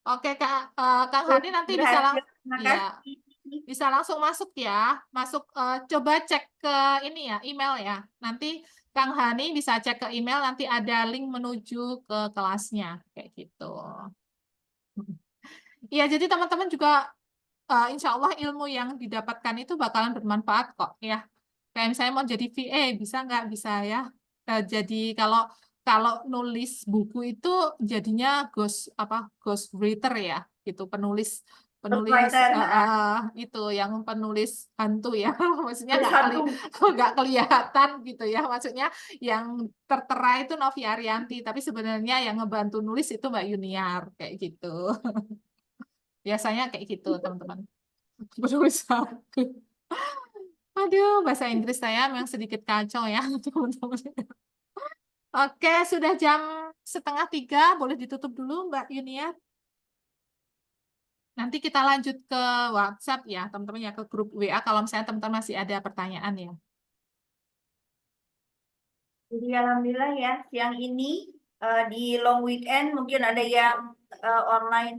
Oke Kak, Kang Hani nanti bisa
Berhasil. Terima
ya,
kasih.
bisa langsung masuk ya. Masuk coba cek ke ini ya, email ya. Nanti Kang Hani bisa cek ke email nanti ada link menuju ke kelasnya kayak gitu. Iya, jadi teman-teman juga insya Allah ilmu yang didapatkan itu bakalan bermanfaat kok ya. Kayak misalnya mau jadi VA bisa nggak bisa ya. Jadi kalau kalau nulis buku itu jadinya ghost writer ya gitu penulis penulis
Ghostwriter.
itu yang penulis hantu ya maksudnya
Tulis satu.
nggak kelihatan gitu ya maksudnya yang tertera itu Novi Arianti tapi sebenarnya yang ngebantu nulis itu Mbak Yuniar kayak gitu biasanya kayak gitu teman-teman penulis hantu. Aduh, bahasa Inggris saya memang sedikit kacau ya, teman-teman. Oke, sudah jam 2:30, boleh ditutup dulu, Mbak Yunia. Nanti kita lanjut ke WhatsApp ya, teman-teman ya, ke grup WA kalau misalnya teman-teman masih ada pertanyaan ya.
Jadi alhamdulillah ya, siang ini di long weekend mungkin ada yang online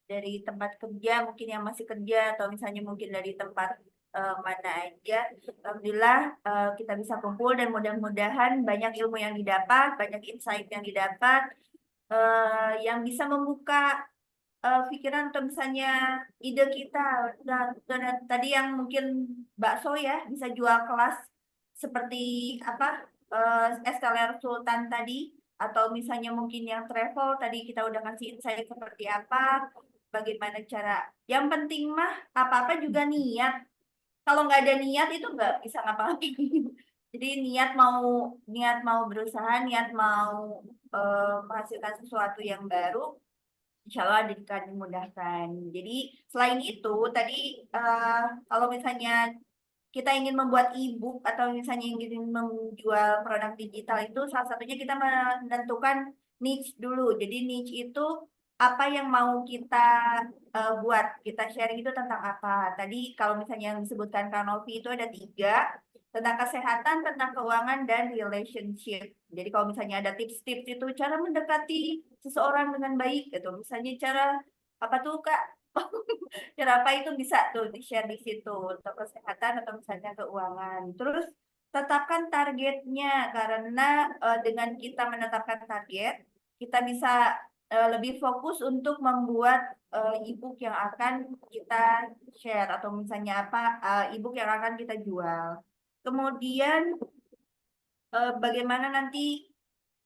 dari tempat kerja, mungkin yang masih kerja atau misalnya mungkin dari tempat mana aja. Alhamdulillah kita bisa kumpul dan mudah-mudahan banyak ilmu yang didapat, banyak insight yang didapat, yang bisa membuka pikiran atau misalnya ide kita. Dan tadi yang mungkin bakso ya bisa jual kelas seperti apa Esteller Sultan tadi atau misalnya mungkin yang travel tadi kita udah kasih insight seperti apa, bagaimana cara. Yang penting mah apa-apa juga niat. Kalau nggak ada niat itu nggak bisa ngapa-ngapain. Jadi niat mau berusaha, niat mau menghasilkan sesuatu yang baru, insya Allah akan dimudahkan. Jadi selain itu tadi kalau misalnya kita ingin membuat e-book atau misalnya ingin menjual produk digital itu salah satunya kita menentukan niche dulu. Jadi niche itu apa yang mau kita buat, kita sharing itu tentang apa. Tadi kalau misalnya yang disebutkan Kak Novi itu ada 3, tentang kesehatan, tentang keuangan, dan relationship. Jadi kalau misalnya ada tips-tips itu cara mendekati seseorang dengan baik gitu. Misalnya cara apa tuh Kak? Cara apa itu bisa tuh di-share di situ untuk kesehatan atau misalnya keuangan. Terus tetapkan targetnya karena dengan kita menetapkan target, kita bisa lebih fokus untuk membuat e-book yang akan kita share atau misalnya apa e-book yang akan kita jual. Kemudian bagaimana nanti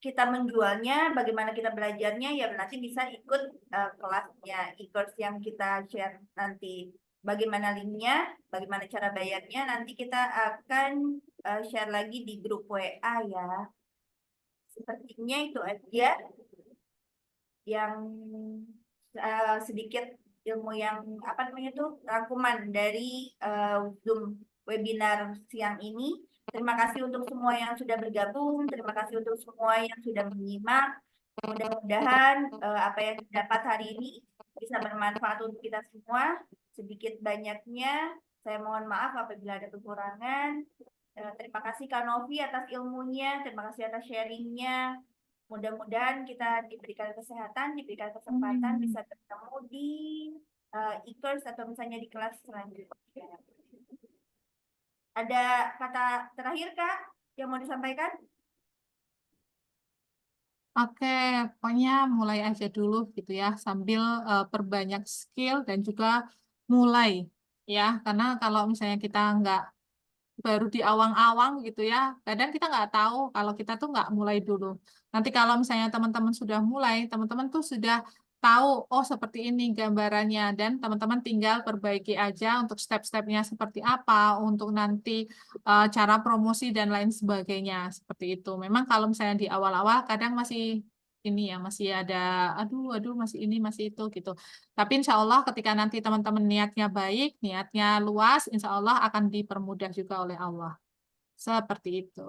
kita menjualnya, bagaimana kita belajarnya, ya nanti bisa ikut kelasnya, e-course yang kita share nanti. Bagaimana linknya, bagaimana cara bayarnya, nanti kita akan share lagi di grup WA ya. Sepertinya itu aja yang sedikit ilmu yang apa namanya tuh rangkuman dari Zoom webinar siang ini. Terima kasih untuk semua yang sudah bergabung, terima kasih untuk semua yang sudah menyimak. Mudah-mudahan apa yang didapat hari ini bisa bermanfaat untuk kita semua. Sedikit banyaknya, saya mohon maaf apabila ada kekurangan. Terima kasih Kak Novi atas ilmunya, terima kasih atas sharingnya. Mudah-mudahan kita diberikan kesehatan, diberikan kesempatan bisa bertemu di e-course atau misalnya di kelas selanjutnya. Ada kata terakhir Kak yang mau disampaikan?
Oke, pokoknya mulai aja dulu gitu ya, sambil perbanyak skill dan juga mulai ya, karena kalau misalnya kita nggak baru di awang-awang gitu ya, kadang kita nggak tahu kalau kita tuh nggak mulai dulu. Nanti kalau misalnya teman-teman sudah mulai, teman-teman tuh sudah tahu, oh seperti ini gambarannya, dan teman-teman tinggal perbaiki aja untuk step-stepnya seperti apa, untuk nanti cara promosi dan lain sebagainya, seperti itu. Memang kalau misalnya di awal-awal kadang masih ini ya, masih ada, aduh, masih ini, masih itu gitu. Tapi insya Allah ketika nanti teman-teman niatnya baik, niatnya luas, insya Allah akan dipermudah juga oleh Allah. Seperti itu.